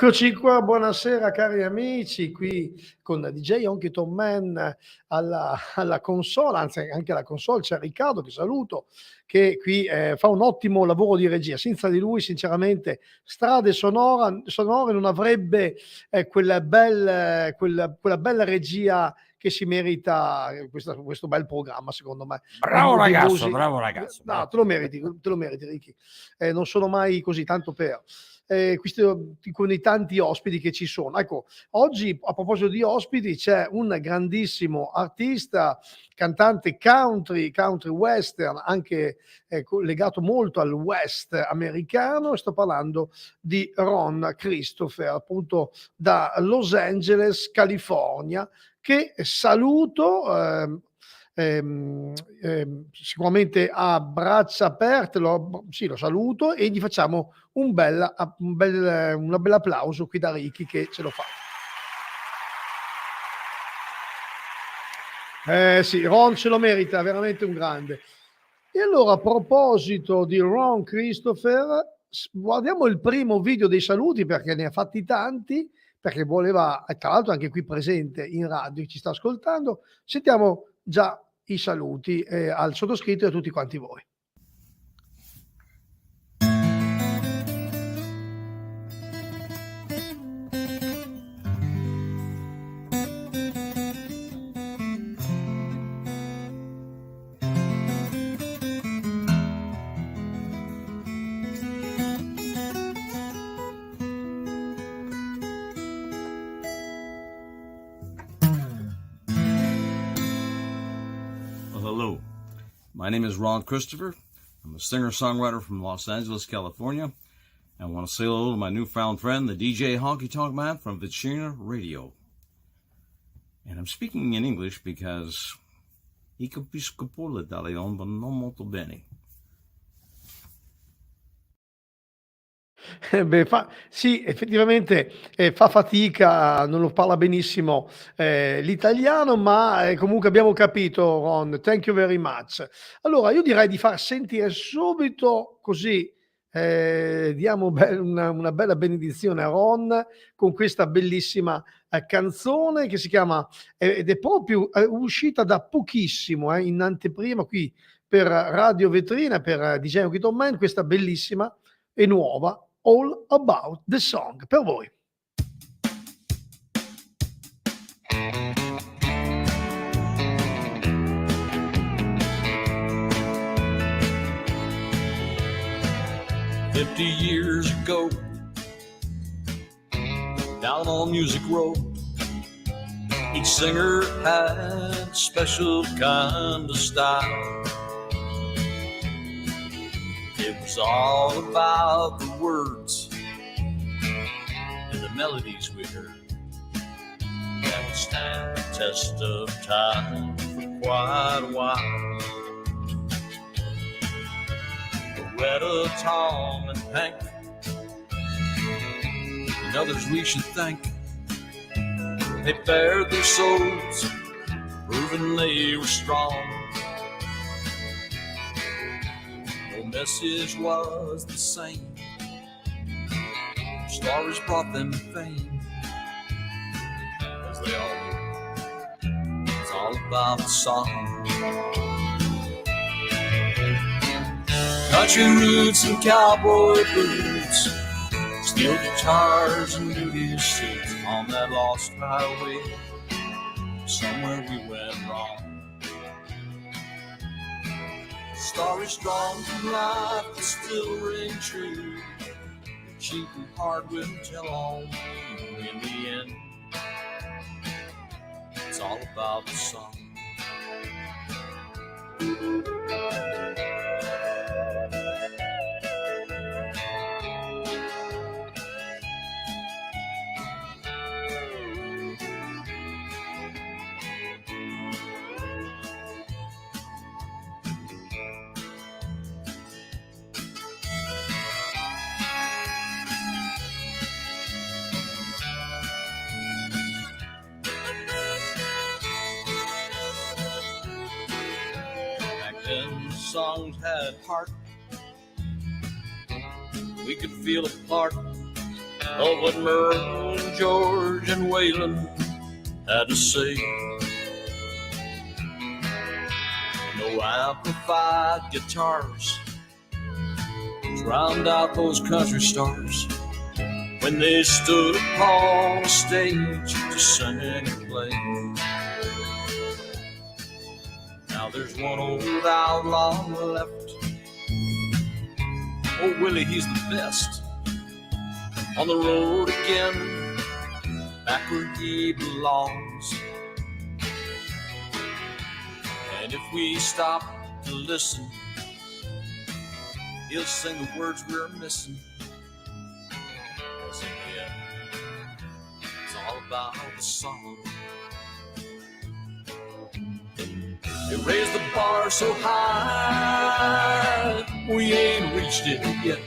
Eccoci qua, buonasera cari amici, qui con DJ HONKYTONK alla console, anzi anche alla console c'è Riccardo, che saluto, che qui fa un ottimo lavoro di regia. Senza di lui sinceramente Strade Sonore non avrebbe quella bella regia che si merita questo bel programma, secondo me. Bravo ragazzo, bravo ragazzo. No, te lo meriti Ricky. Non sono mai così tanto per... con i tanti ospiti che ci sono. Ecco, oggi a proposito di ospiti c'è un grandissimo artista, cantante country western, anche legato molto al west americano, e sto parlando di Ron Christopher, appunto da Los Angeles, California, che saluto. Sicuramente a braccia aperte lo saluto e gli facciamo un bel applauso qui da Ricky che ce lo fa. Sì, Ron ce lo merita, veramente un grande. E allora, a proposito di Ron Christopher, guardiamo il primo video dei saluti, perché ne ha fatti tanti, perché voleva, tra l'altro anche qui presente in radio, ci sta ascoltando. Sentiamo già i saluti al sottoscritto e a tutti quanti voi. Hello, my name is Ron Christopher. I'm a singer-songwriter from Los Angeles, California. And I want to say hello to my newfound friend, the DJ Honky-Tonk Man from Vetrina Radio. And I'm speaking in English because I capisco pure l'italiano, ma non molto bene. Sì, effettivamente fa fatica, non lo parla benissimo l'italiano, ma comunque abbiamo capito, Ron. Thank you very much. Allora, io direi di far sentire subito, così diamo una bella benedizione a Ron con questa bellissima canzone che si chiama, ed è proprio uscita da pochissimo, in anteprima qui per Radiovetrina, per DJ HONKYTONK, questa bellissima e nuova All About the Song per voi. "50 years ago, down on Music Row, each singer had a special kind of style. It was all about the words and the melodies we heard that would stand the test of time for quite a while. Loretta, Tom, and Hank, and others we should thank. They bared their souls, proving they were strong. No message was the same. Stories brought them fame, as they all knew. It's all about the song. Country roots and cowboy boots, steel guitars and boogie suits on that lost highway. Somewhere we went wrong. Stories drawn from life that still ring true. Cheap and hard wouldn't tell on you in the end. It's all about the song. Songs had heart, we could feel a part of what Merle and George and Waylon had to say. No amplified guitars drowned out those country stars when they stood upon the stage to sing and play. Now there's one old outlaw left. Oh, Willie, he's the best. On the road again, back where he belongs. And if we stop to listen, he'll sing the words we're missing. Cause in the end, it's all about the song. It raised the bar so high, we ain't reached it yet.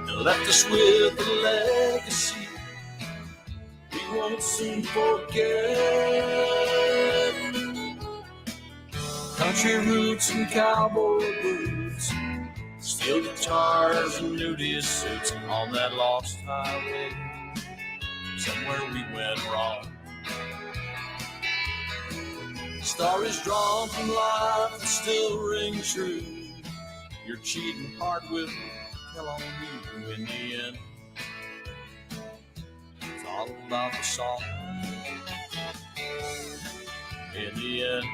It left us with a legacy we won't soon forget. Country roots and cowboy boots, steel guitars and nudie suits on that lost highway. Somewhere we went wrong. Stories drawn from life that still ring true. Your cheating heart will tell on you in the end. It's all about the song. In the end,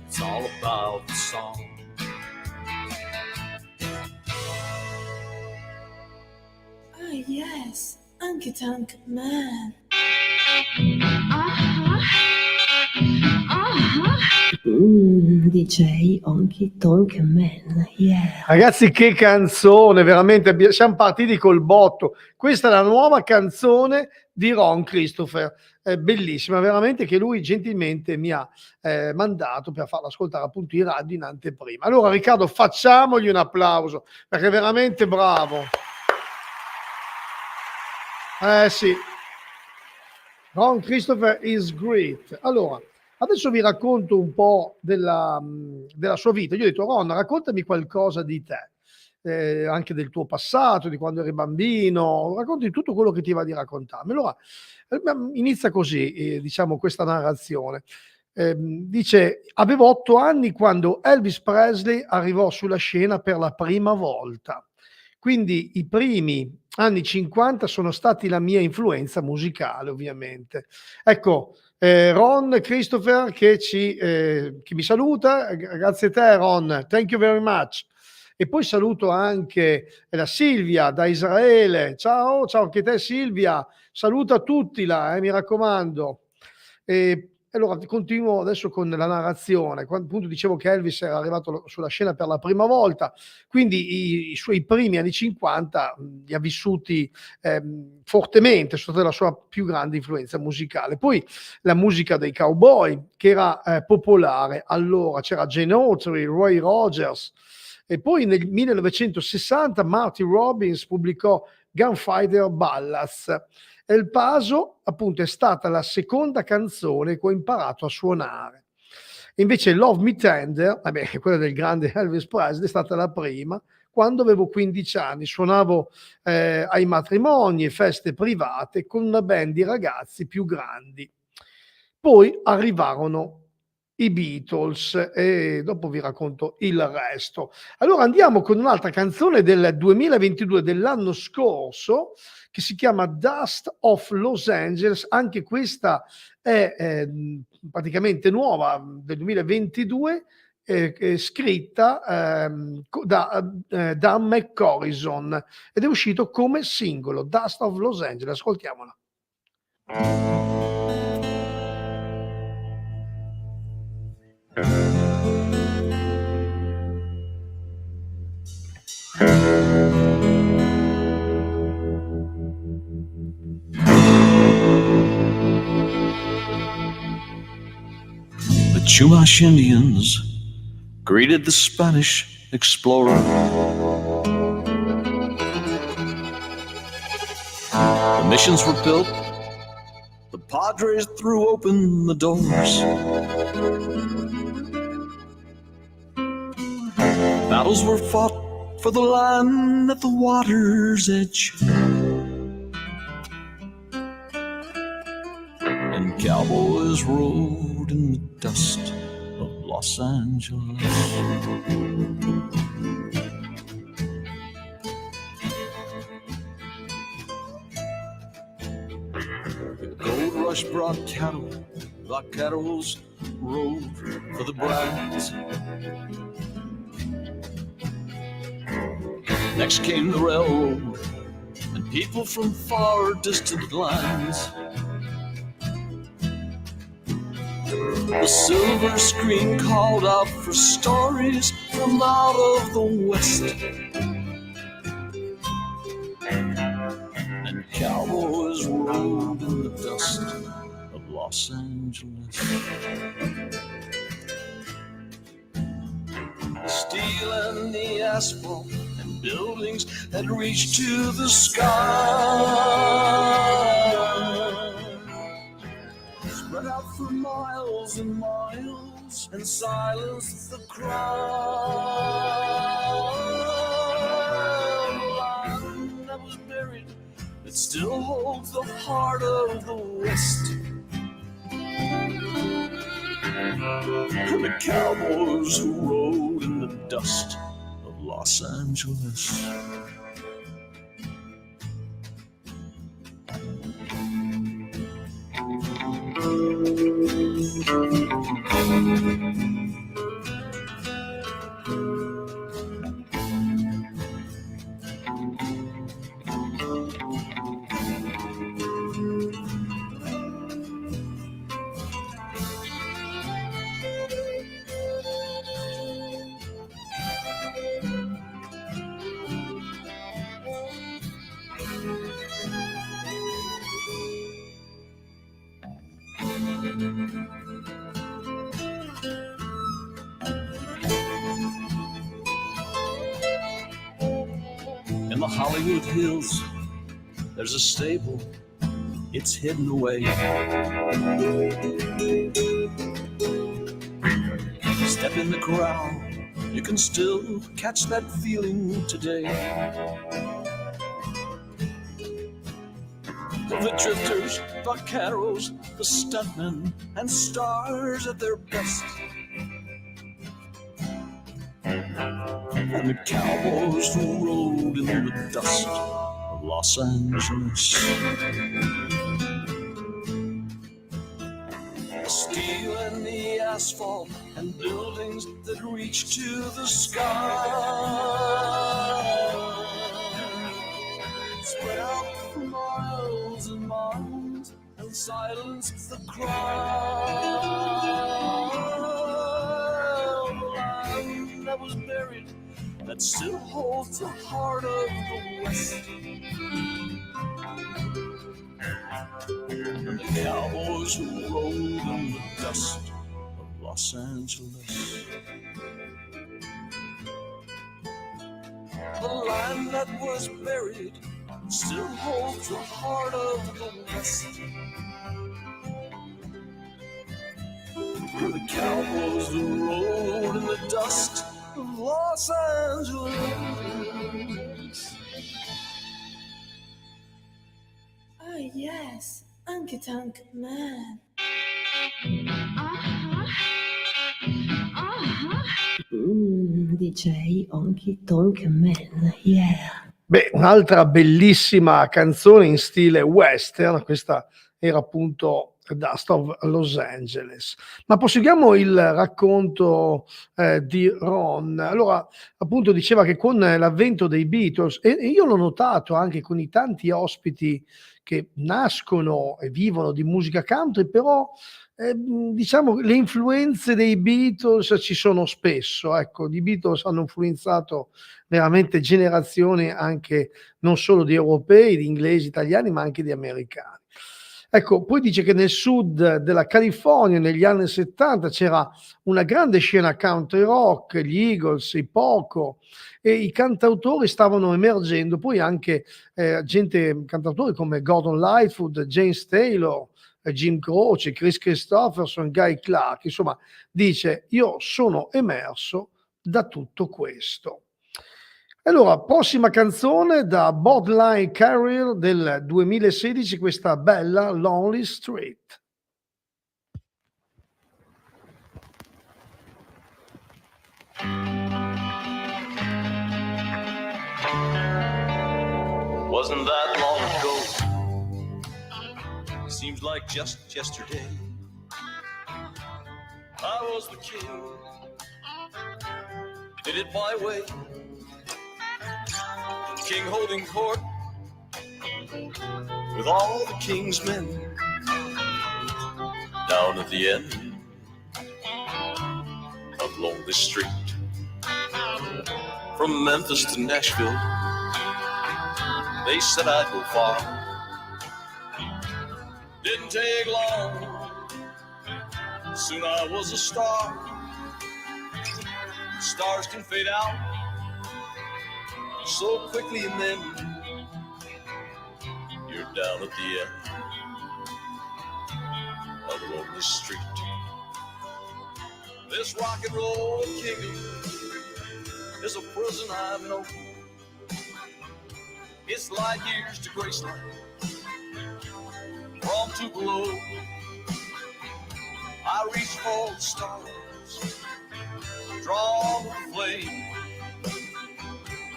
it's all about the song. Oh yes, Honky-Tonk Man. DJ Honky-Tonk Man, yeah. Ragazzi, che canzone, veramente, siamo partiti col botto. Questa è la nuova canzone di Ron Christopher, bellissima, veramente, che lui gentilmente mi ha mandato per farla ascoltare appunto in radio in anteprima. Allora Riccardo, facciamogli un applauso, perché è veramente bravo. Sì, Ron Christopher is great. Allora, adesso vi racconto un po' della sua vita. Io ho detto, Ron, raccontami qualcosa di te, anche del tuo passato, di quando eri bambino, racconti tutto quello che ti va di raccontarmi. Allora, inizia così, diciamo, questa narrazione. Dice, avevo 8 anni quando Elvis Presley arrivò sulla scena per la prima volta. Quindi i primi anni 50 sono stati la mia influenza musicale, ovviamente. Ecco, Ron Christopher che mi saluta, grazie a te Ron, thank you very much. E poi saluto anche la Silvia da Israele, ciao anche te Silvia, saluta tutti là, mi raccomando. Allora continuo adesso con la narrazione. Quando appunto dicevo che Elvis era arrivato sulla scena per la prima volta, quindi i suoi primi anni 50 li ha vissuti fortemente, è stata la sua più grande influenza musicale. Poi la musica dei cowboy, che era popolare allora, c'era Gene Autry, Roy Rogers, e poi nel 1960 Marty Robbins pubblicò Gunfighter Ballads. El Paso appunto è stata la seconda canzone che ho imparato a suonare. Invece Love Me Tender, quella del grande Elvis Presley, è stata la prima, quando avevo 15 anni. Suonavo ai matrimoni e feste private con una band di ragazzi più grandi. Poi arrivarono i Beatles e dopo vi racconto il resto. Allora andiamo con un'altra canzone del 2022, dell'anno scorso, che si chiama Dust of Los Angeles. Anche questa è praticamente nuova, del 2022, scritta da Dan McCorrison ed è uscito come singolo, Dust of Los Angeles. Ascoltiamola. The Chumash Indians greeted the Spanish explorer. The missions were built. The Padres threw open the doors. Battles were fought for the land at the water's edge. And cowboys rode in the dust of Los Angeles. The gold rush brought cattle, vaqueros rode for the brands. Next came the railroad and people from far distant lands. The silver screen called out for stories from out of the West. And cowboys rode in the dust of Los Angeles. Steel and the asphalt and buildings that reach to the sky, spread out for miles and miles and silence the crowd. The land that was buried, it still holds the heart of the West. And the cowboys who rode in the dust of Los Angeles. In the Hollywood Hills, there's a stable, it's hidden away. Step in the corral, you can still catch that feeling today. The drifters, vaqueros, the stuntmen, and stars at their best. And the cowboys who rode in the dust of Los Angeles. Steel and the asphalt and buildings that reach to the sky, spread out for miles and miles and silence the crowd. The land that was buried, that still holds the heart of the West. And the cowboys who rode in the dust of Los Angeles. The land that was buried still holds the heart of the West. And the cowboys who rode in the dust of Los Angeles. Oh yes, HONKYTONK man. DJ HONKYTONK man, yeah. Beh, un'altra bellissima canzone in stile western, questa era appunto Dust of Los Angeles. Ma proseguiamo il racconto di Ron. Allora, appunto diceva che con l'avvento dei Beatles, e io l'ho notato anche con i tanti ospiti che nascono e vivono di musica country, però diciamo le influenze dei Beatles ci sono spesso, ecco, i Beatles hanno influenzato veramente generazioni anche non solo di europei, di inglesi, italiani, ma anche di americani. Ecco, poi dice che nel sud della California negli anni 70 c'era una grande scena country rock, gli Eagles, i Poco, e i cantautori stavano emergendo, poi anche cantautori come Gordon Lightfoot, James Taylor, Jim Croce, Chris Christopherson, Guy Clark. Insomma, dice: io sono emerso da tutto questo. Allora, prossima canzone da Borderline Carrier del 2016, questa bella Lonely Street. Wasn't that long ago? Seems like just yesterday. I was the king, did it my way. King holding court with all the king's men. Down at the end of Lonely Street, from Memphis to Nashville, they said I'd go far. Didn't take long, soon I was a star. Stars can fade out so quickly, and then you're down at the end of Lonely Street. This rock and roll kingdom is a prison I've known. It's light years to Graceland, from Tupelo. I reach for the stars, draw the flame,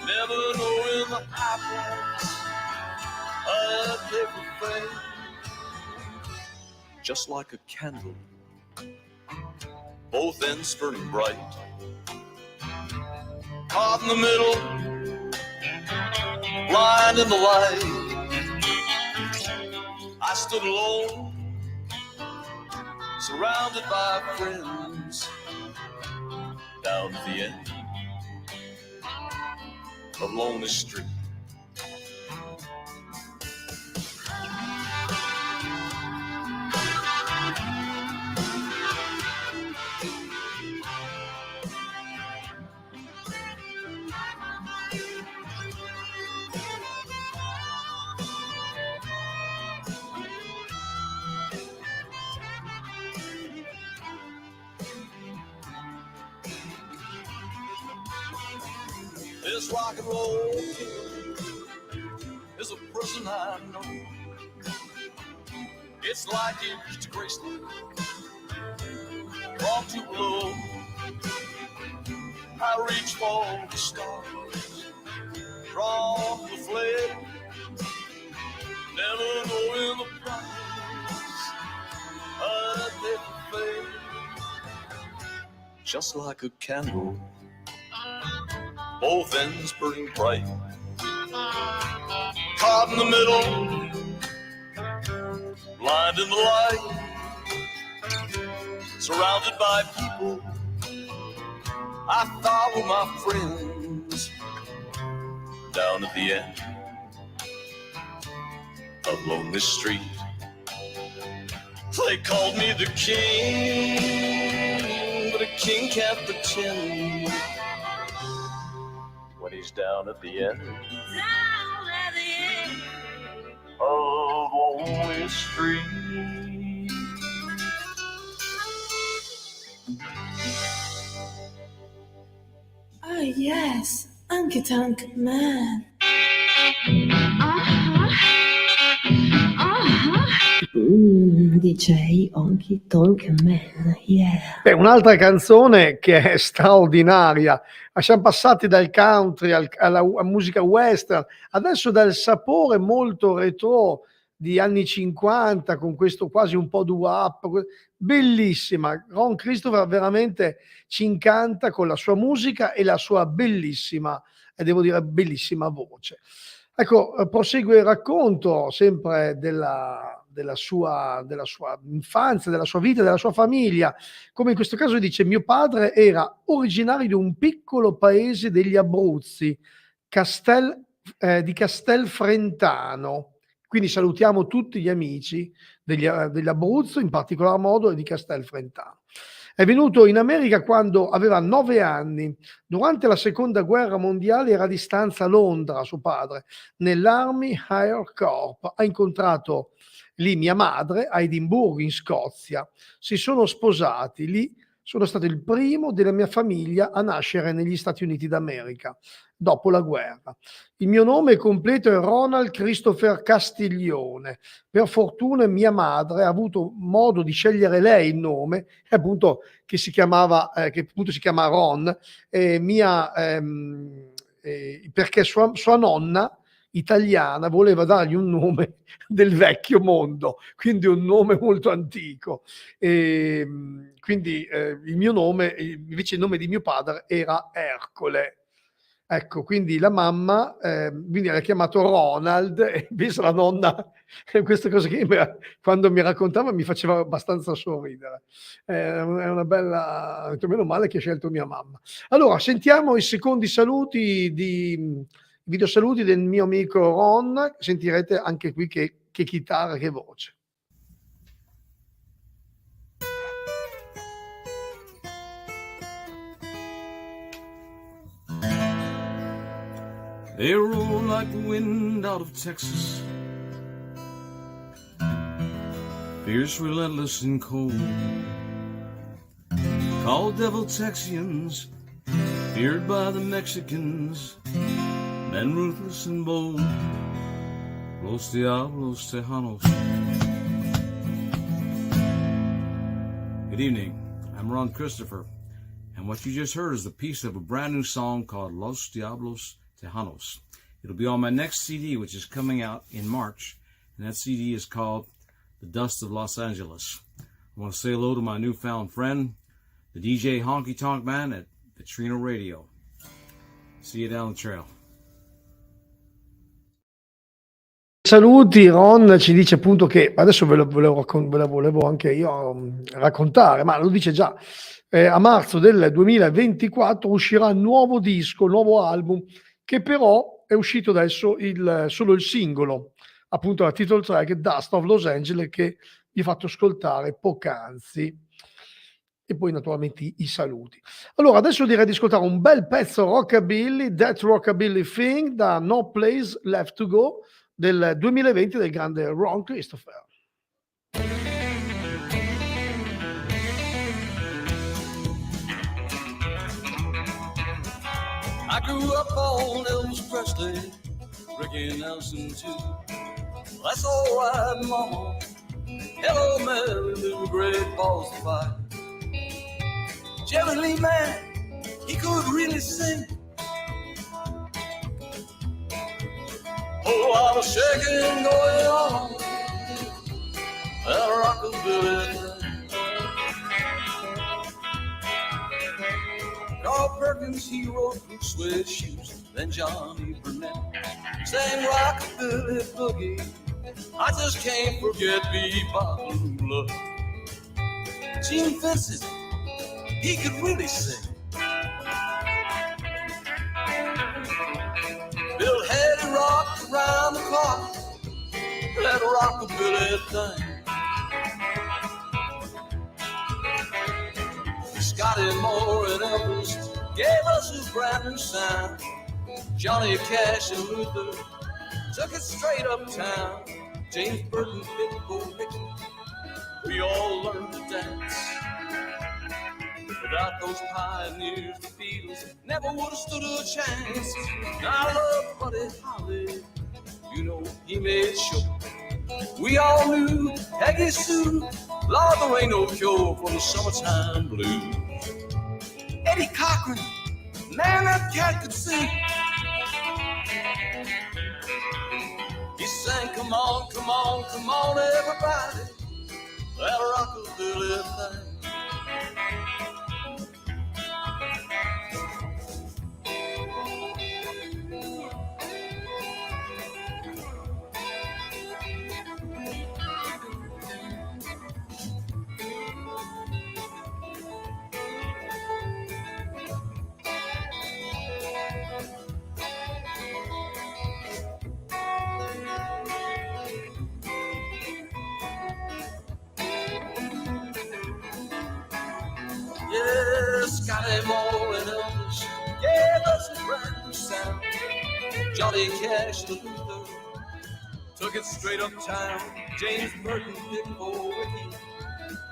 never knowing the high price of everything. Just like a candle, both ends burning bright, caught in the middle, blind in the light. I stood alone, surrounded by friends, down at the end of Lonely Street. This rock and roll is a prison I know. It's like years to Graceland, from Tupelo. I reach for the stars, draw the flame, never knowing the price of everything. Just like a candle, both ends burning bright, caught in the middle, blind in the light, surrounded by people I thought were my friends, down at the end of Lonely Street. They called me the king, but a king can't pretend when he's down at the end of Lonely Street. Oh yes, HONKYTONK man. DJ HONKYTONK man, yeah. Un'altra canzone che è straordinaria. Siamo passati dal country alla musica western, adesso dal sapore molto retro di anni 50, con questo quasi un po' doo-wop, bellissima. Ron Christopher veramente ci incanta con la sua musica e la sua bellissima, e devo dire bellissima voce. Ecco, prosegue il racconto sempre della sua infanzia, della sua vita, della sua famiglia. Come in questo caso dice: mio padre era originario di un piccolo paese degli Abruzzi, di Castelfrentano. Quindi salutiamo tutti gli amici degli Abruzzo, in particolar modo, e di Castelfrentano. È venuto in America quando aveva 9 anni. Durante la seconda guerra mondiale era di stanza a Londra, suo padre, nell'Army Air Corps. Ha incontrato lì mia madre a Edimburgo, in Scozia. Si sono sposati lì, Sono stato il primo della mia famiglia a nascere negli Stati Uniti d'America, dopo la guerra. Il mio nome completo è Ronald Christopher Castiglione. Per fortuna mia madre ha avuto modo di scegliere lei il nome, appunto che che appunto si chiama Ron, perché sua nonna italiana voleva dargli un nome del vecchio mondo, quindi un nome molto antico. Quindi il mio nome, invece il nome di mio padre era Ercole. Ecco, quindi la mamma, quindi l'ha chiamato Ronald, e invece la nonna, questa cosa che quando mi raccontava mi faceva abbastanza sorridere. È una bella, ho detto, meno male che ha scelto mia mamma. Allora, sentiamo i secondi saluti video saluti del mio amico Ron, sentirete anche qui che chitarra, che voce. They roll like the wind out of Texas, fierce, relentless, and cold. Called devil Texians, feared by the Mexicans, men ruthless and bold. Los Diablos Tejanos. Good evening, I'm Ron Christopher, and what you just heard is the piece of a brand new song called Los Diablos Tejanos. It'll be on my next CD, which is coming out in March, and that CD is called The Dust of Los Angeles. I want to say hello to my newfound friend, the DJ Honky-Tonk Man at Vetrina Radio. See you down the trail. Saluti, Ron ci dice appunto che adesso ve lo volevo anche io raccontare, ma lo dice già. A marzo del 2024 uscirà un nuovo disco, un nuovo album, che però è uscito adesso solo il singolo, appunto la title track Dust of Los Angeles, che vi ho fatto ascoltare poc'anzi, e poi naturalmente i saluti. Allora adesso direi di ascoltare un bel pezzo rockabilly, That Rockabilly Thing, da No Place Left to Go del 2020 del grande Ron Christopher. I grew up on Elvis Presley, Ricky Nelson too. That's all right, Mama. Hello, Mary Lou, great balls to fight. Jerry Lee, man, he could really sing. Oh, I was shaking going on that rockabilly thing. Carl Perkins, he wrote Blue Suede Shoes. Then Johnny Burnett sang Rockabilly Boogie. I just can't forget Bebop and Love. Gene Vincent, he could really sing. Bill Haley rocked around the clock, that rockabilly thing. Scotty Moore and Elvis gave us his brand new sound. Johnny Cash and Luther took it straight uptown. James Burton, Big Bo Ricky, we all learned to dance. Without those pioneers, the Beatles never would have stood a chance. I love Buddy Holly, you know he made sure we all knew Peggy Sue, Lord, there ain't no cure for the summertime blues. Eddie Cochran, man, that cat could sing. He sang, come on, come on, come on, everybody, that rockabilly thing. Scotty Moore and Elvis gave us a brand new sound. Johnny Cash and Luther took it straight uptown. James Burton, Big Bo Ricky,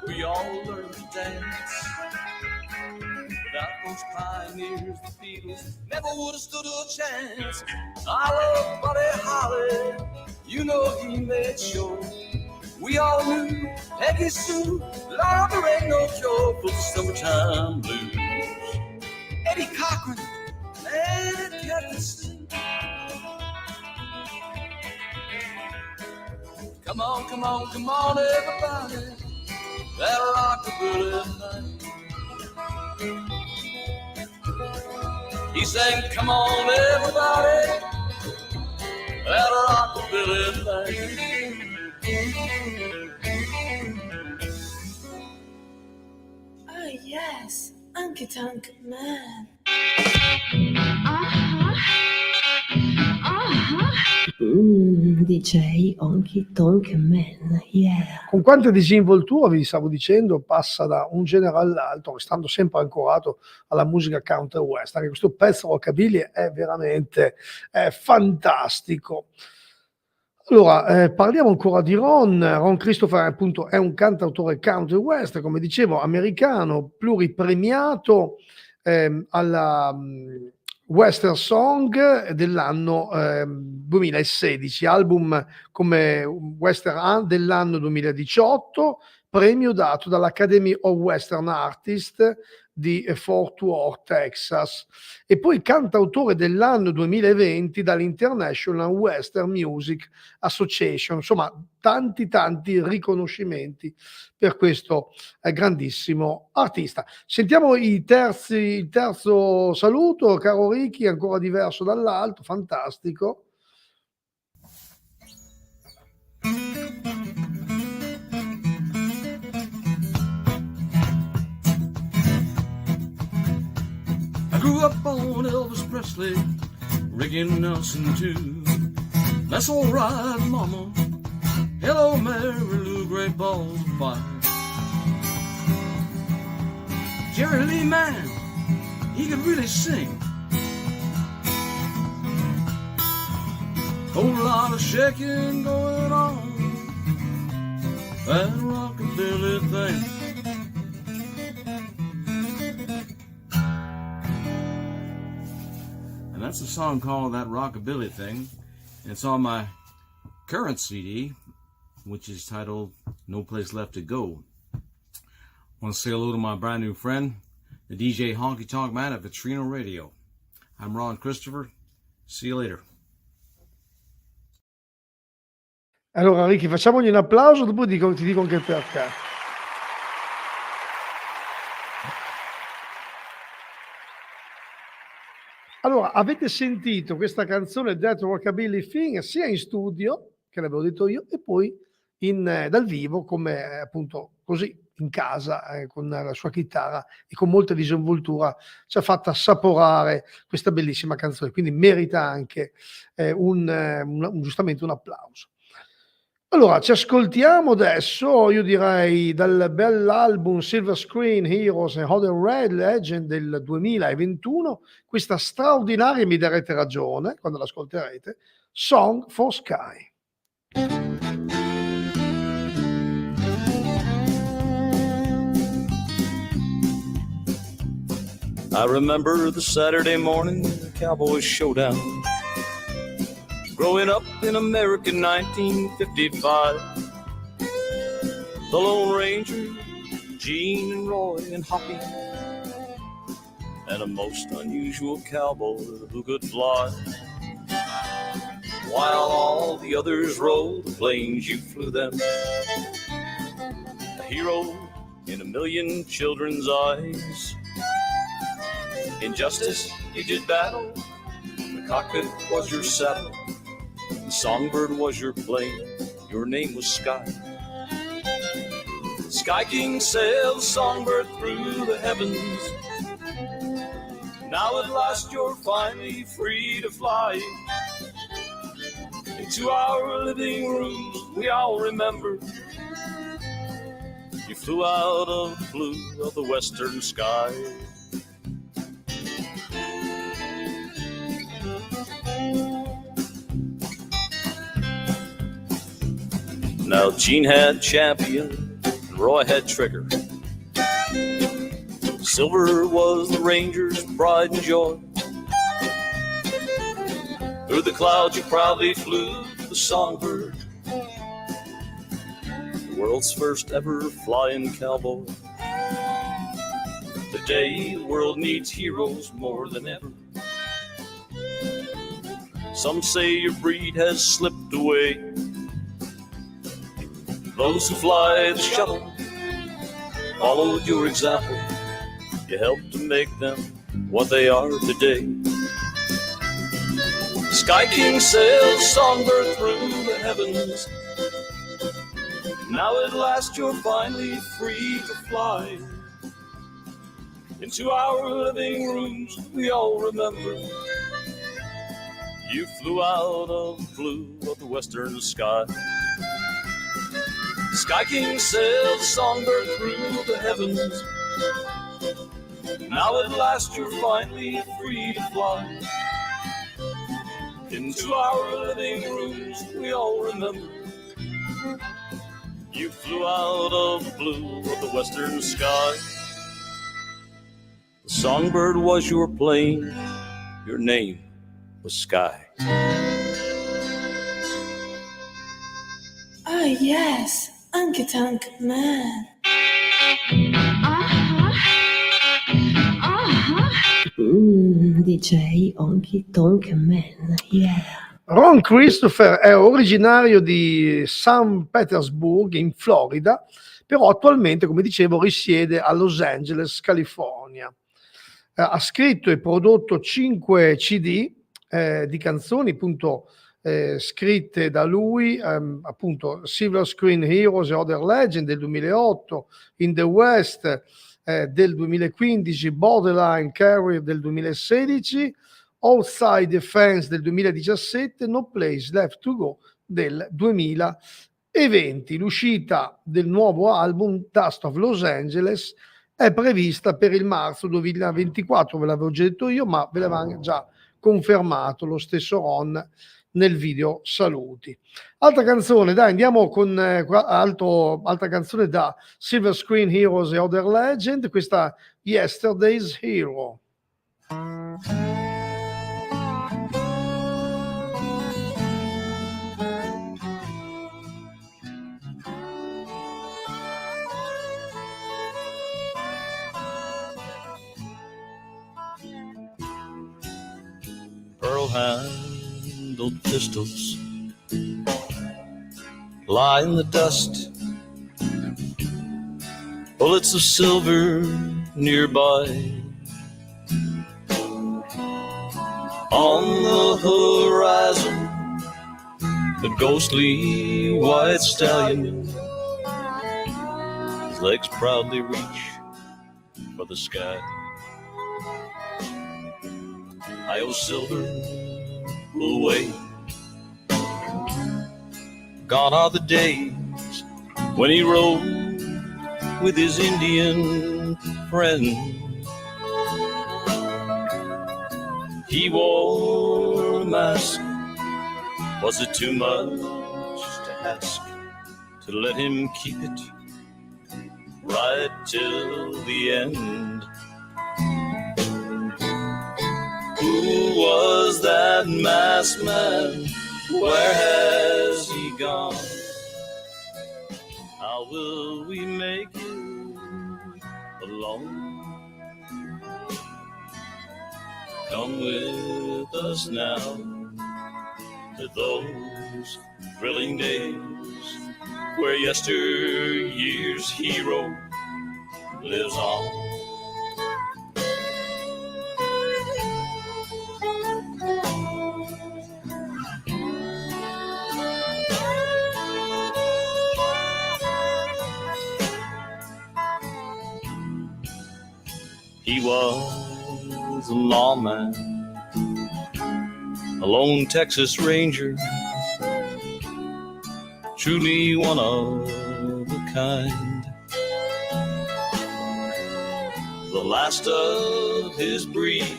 we all learned to dance. Without those pioneers, the Beatles never would have stood a chance. I love Buddy Holly, you know he made sure. We all knew Peggy Sue, Lord, there ain't no cure for the summertime blues. Eddie Cochran, man, it kept us sing. Come on, come on, come on, everybody, that rockabilly thing. He sang, come on, everybody, that rockabilly thing. Oh yes, HONKYTONK man. DJ HONKYTONK man, yeah. Con quante disinvolture, vi stavo dicendo, passa da un genere all'altro, restando sempre ancorato alla musica country west. Anche questo pezzo rockabilly è veramente fantastico. Allora, parliamo ancora di Ron Christopher, appunto, è un cantautore country west, come dicevo, americano, pluripremiato alla Western Song dell'anno 2016, album come Western dell'anno 2018, premio dato dall'Academy of Western Artists di Fort Worth, Texas, e poi cantautore dell'anno 2020 dall'International Western Music Association. Insomma, tanti riconoscimenti per questo grandissimo artista. Sentiamo il terzo saluto, caro Ricky, ancora diverso dall'altro, fantastico. I grew up on Elvis Presley, Ricky Nelson too. That's all right, mama. Hello, Mary Lou, great balls of fire. Jerry Lee, man, he could really sing. Whole lot of shaking going on, that rockabilly thing. And that's a song called That Rockabilly Thing. And it's on my current CD, which is titled No Place Left to Go. I want to say hello to my brand new friend, the DJ HONKYTONK man at Vetrina Radio. I'm Ron Christopher. See you later. Allora Ricky, facciamogli un applauso, dopo ti dico anche il perché. Allora, avete sentito questa canzone That Rockabilly Thing sia in studio, che l'avevo detto io, e poi dal vivo, come appunto così in casa, con la sua chitarra e con molta disinvoltura ci ha fatto assaporare questa bellissima canzone, quindi merita anche giustamente un applauso. Allora, ci ascoltiamo adesso, io direi, dal bell'album Silver Screen Heroes and Other Red Legend del 2021, questa straordinaria, mi darete ragione quando l'ascolterete, Song for Sky. I remember the Saturday morning Cowboy Showdown, growing up in American 1955. The Lone Ranger, Gene and Roy and Hoppy, and a most unusual cowboy who could fly. While all the others rode the planes, you flew them. A hero in a million children's eyes. In justice, you did battle. The cockpit was your saddle. The songbird was your plane. Your name was Sky. Sky King sailed the songbird through the heavens. Now at last you're finally free to fly. Into our living rooms we all remember. You flew out of the blue of the western sky. Now Gene had Champion and Roy had Trigger. Silver was the Ranger's pride and joy. Through the clouds you proudly flew, the songbird, the world's first ever flying cowboy. Today the world needs heroes more than ever. Some say your breed has slipped away. Those who fly the shuttle followed your example. You helped to make them what they are today. Sky King sails songbird through the heavens. Now at last you're finally free to fly. Into our living rooms we all remember. You flew out of the blue of the western sky. Sky King sails songbird through the heavens. Now at last you're finally free to fly. Into our living rooms we all remember. You flew out of the blue of the western sky. The songbird was your plane, your name was Sky. Ah, yes, HONKYTONK man. DJ HONKYTONK man, yeah. Ron Christopher è originario di St. Petersburg in Florida, però attualmente, come dicevo, risiede a Los Angeles, California. Ha scritto e prodotto 5 CD di canzoni, appunto, scritte da lui, appunto Silver Screen Heroes e Other Legend del 2008, In the West del 2015, Borderline Carrier del 2016, Outside the Fence del 2017, No Place Left to Go del 2020. L'uscita del nuovo album Dust of Los Angeles è prevista per il marzo 2024, ve l'avevo già detto io, ma ve l'aveva già confermato lo stesso Ron nel video saluti. Altra canzone, dai, andiamo con altra canzone da Silver Screen Heroes e Other Legend, questa Yesterday's Hero. Pearl-handled pistols lie in the dust, bullets of silver nearby. On the horizon, a ghostly white stallion, his legs proudly reach for the sky. Io silver will wait. Gone are the days when he rode with his Indian friend. He wore a mask. Was it too much to ask to let him keep it right till the end? Who was that masked man? Where has he gone? How will we make it alone? Come with us now to those thrilling days where yesteryear's hero lives on. He was a lawman, a lone Texas Ranger, truly one of a kind. The last of his breed,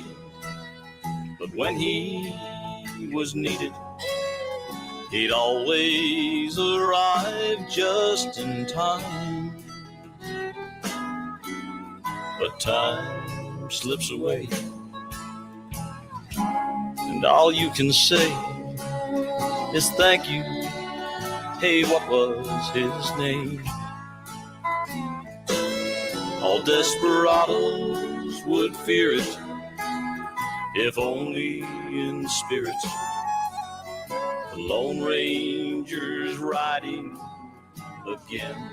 but when he was needed, he'd always arrive just in time. but time slips away, and all you can say is thank you. Hey, what was his name? All desperados would fear it, if only in spirit. The Lone Ranger's riding again.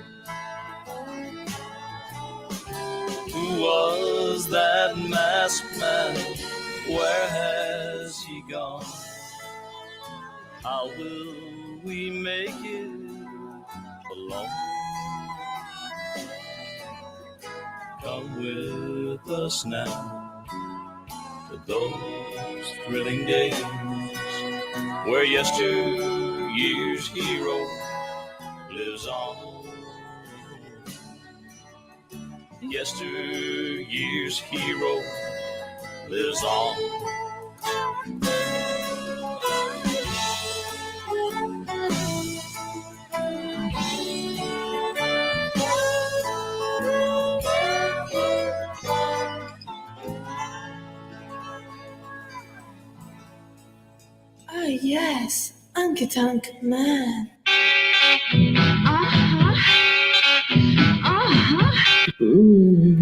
Who was that masked man? Where has he gone? How will we make it alone? Come with us now to those thrilling days where yesteryear's hero lives on. Yesteryear's hero lives on. Oh yes, HONKYTONK man.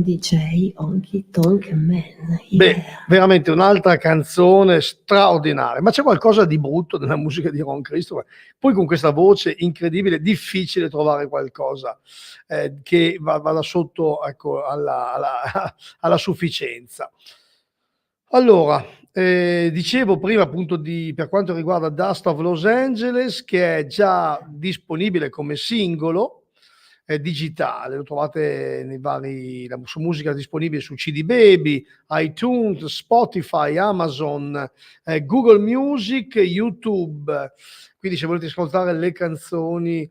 DJ HONKYTONK man. Yeah. Beh, veramente un'altra canzone straordinaria, ma c'è qualcosa di brutto nella musica di Ron Christopher. Poi con questa voce incredibile, difficile trovare qualcosa che vada sotto, ecco, alla sufficienza. Allora, dicevo prima appunto per quanto riguarda Dust of Los Angeles, che è già disponibile come singolo digitale, lo trovate nei vari, la sua musica è disponibile su CD Baby, iTunes, Spotify, Amazon, Google Music, YouTube. Quindi se volete ascoltare le canzoni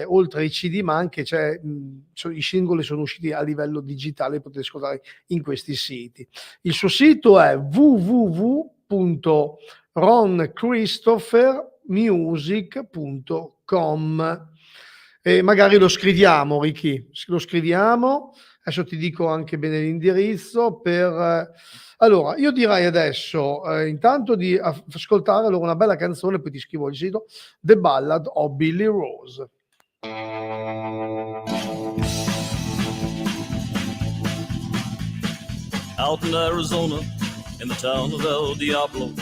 oltre ai CD, ma anche i singoli sono usciti a livello digitale, potete ascoltare in questi siti. Il suo sito è www.ronchristophermusic.com. E magari lo scriviamo, Ricky, lo scriviamo, adesso ti dico anche bene l'indirizzo allora, io direi adesso intanto di ascoltare allora una bella canzone, poi ti scrivo il sito, The Ballad of Billy Rose. Out in Arizona, in the town of El Diablo,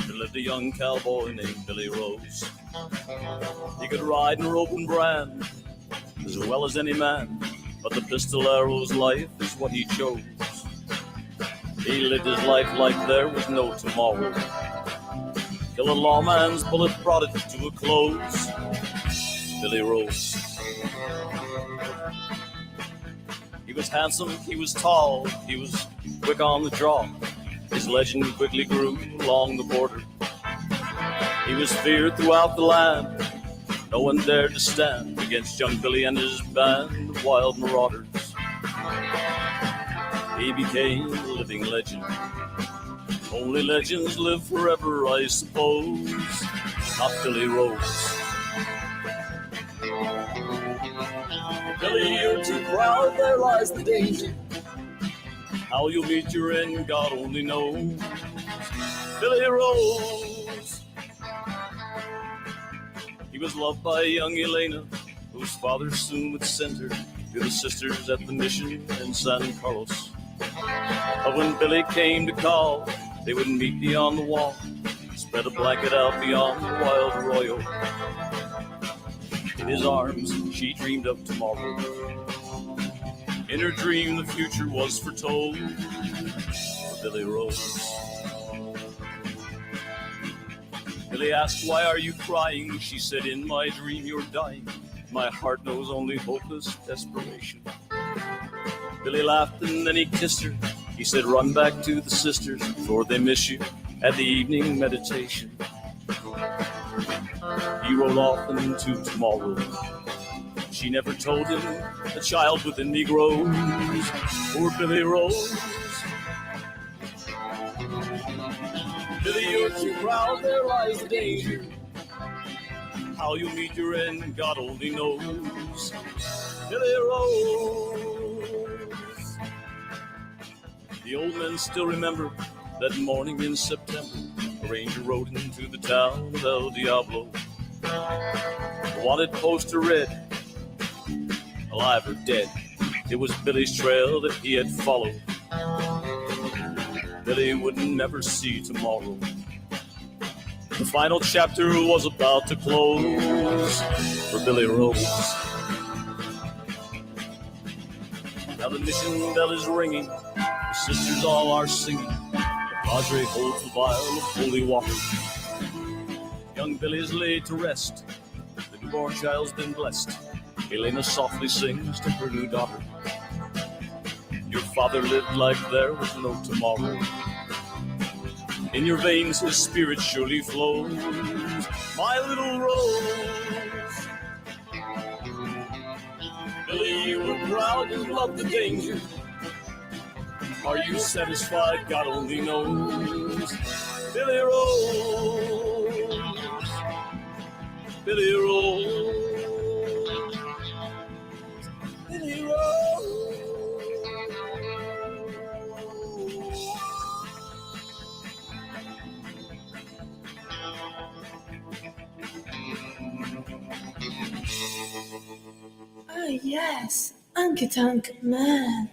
there lived a young cowboy named Billy Rose. He could ride and rope and brand as well as any man, but the pistol arrow's life is what he chose. He lived his life like there was no tomorrow, till a lawman's bullet brought it to a close. Billy Rose. He was handsome, he was tall, he was quick on the draw. His legend quickly grew along the border. He was feared throughout the land. No one dared to stand against young Billy and his band of wild marauders. He became a living legend. Only legends live forever, I suppose. Not Billy Rose. Billy, you're too proud, there lies the danger. How you'll meet your end, God only knows. Billy Rose. He was loved by young Elena, whose father soon would send her to the sisters at the mission in San Carlos. But when Billy came to call, they would meet beyond the wall, spread a blanket out beyond the wild arroyo. In his arms, she dreamed of tomorrow. In her dream, the future was foretold for Billy Rose. Billy asked, why are you crying? She said, in my dream you're dying. My heart knows only hopeless desperation. Billy laughed and then he kissed her. He said, run back to the sisters before they miss you at the evening meditation. He rode off into tomorrow. She never told him the child within me grows. Poor Billy Rose. Billy, you're too proud, there lies the danger. How you'll meet your end, God only knows. Billy Rose. The old men still remember that morning in September. A ranger rode into the town of El Diablo. The wanted poster read, alive or dead. It was Billy's trail that he had followed. Billy would never see tomorrow. The final chapter was about to close for Billy Rose. Now the mission bell is ringing, the sisters all are singing. The padre holds the vial of holy water. Young Billy is laid to rest, the newborn child's been blessed. Elena softly sings to her new daughter. Your father lived like there was no tomorrow. In your veins his spirit surely flows, my little Rose. Billy, you were proud and loved the danger. Are you satisfied? God only knows. Billy Rose, Billy Rose, Billy Rose. Oh yes, HONKYTONK man.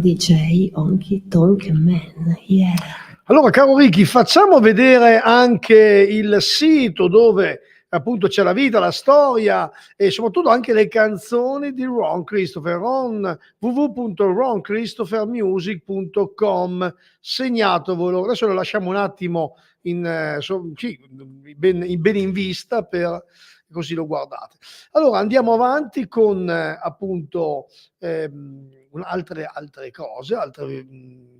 DJ HONKYTONK man, yeah. Allora, caro Ricky, facciamo vedere anche il sito dove appunto c'è la vita, la storia e soprattutto anche le canzoni di Ron Christopher. www.ronChristophermusic.com. Segnatevelo, adesso lo lasciamo un attimo ben in vista, per così lo guardate. Allora andiamo avanti con appunto altre cose, altre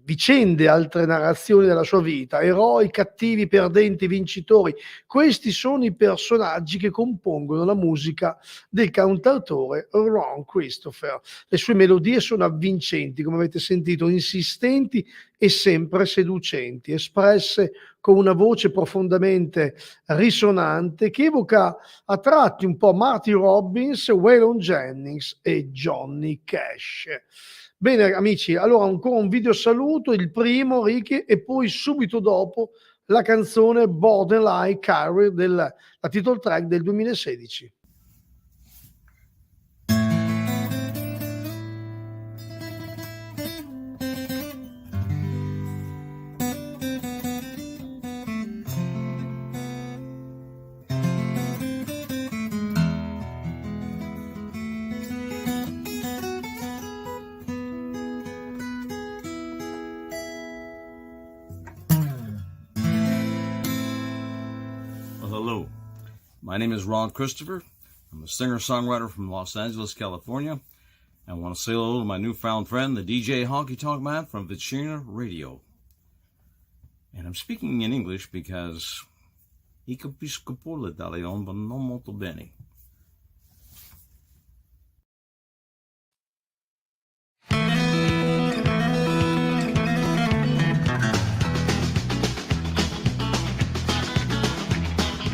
vicende, altre narrazioni della sua vita. Eroi, cattivi, perdenti, vincitori. Questi sono i personaggi che compongono la musica del cantautore Ron Christopher. Le sue melodie sono avvincenti, come avete sentito, insistenti e sempre seducenti, espresse con una voce profondamente risonante che evoca a tratti un po' Marty Robbins, Waylon Jennings e Johnny Cash. Bene amici, allora ancora un video saluto, il primo Ricky, e poi subito dopo la canzone Borderline Carrier, la title track del 2016. Hello, my name is Ron Christopher. I'm a singer-songwriter from Los Angeles, California, and I want to say hello to my newfound friend, the DJ Honky-Tonk Man from Vicina Radio. And I'm speaking in English because I capisco pure l'italiano, ma non molto bene.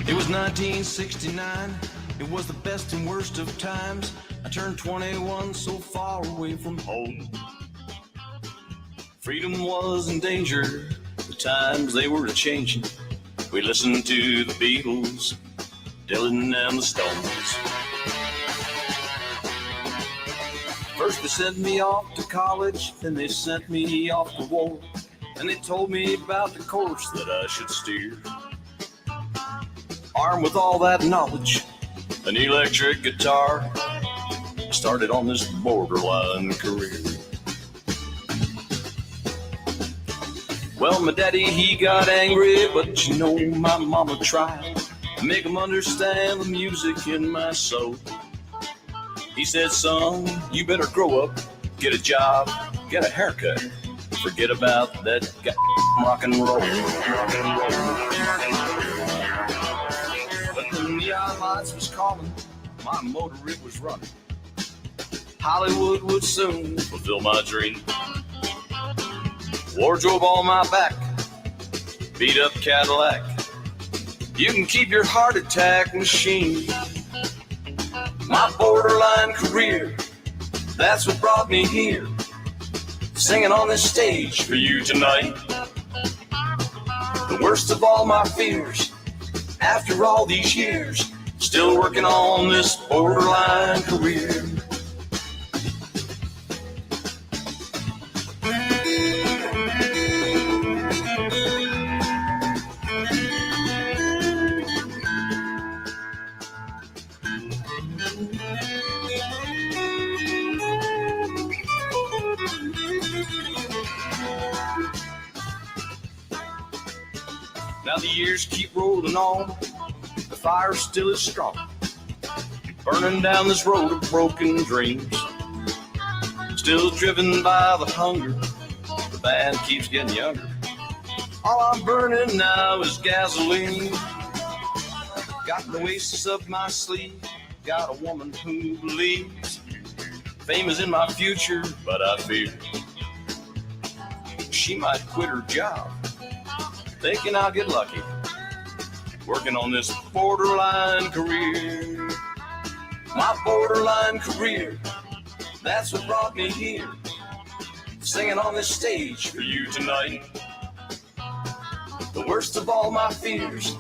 It was 1969, it was the best and worst of times. I turned 21 so far away from home. Freedom was in danger, the times they were a-changing. We listened to the Beatles, Dylan and the Stones. First they sent me off to college, then they sent me off to war. And they told me about the course that I should steer. Armed with all that knowledge, an electric guitar, I started on this borderline career. Well, my daddy, he got angry, but you know my mama tried to make him understand the music in my soul. He said, son, you better grow up, get a job, get a haircut, forget about that rock and roll. But the neon lights was calling, my motor rig was running. Hollywood would soon fulfill my dream. Wardrobe on my back, beat up Cadillac. You can keep your heart attack machine. My borderline career, that's what brought me here, singing on this stage for you tonight. The worst of all my fears, after all these years, still working on this borderline career. Now the years keep rolling on, the fire still is strong, burning down this road of broken dreams. Still driven by the hunger, the band keeps getting younger. All I'm burning now is gasoline. Got an oasis up my sleeve, got a woman who believes fame is in my future, but I fear she might quit her job, thinking I'll get lucky, working on this borderline career. My borderline career, that's what brought me here, singing on this stage for you tonight. The worst of all my fears,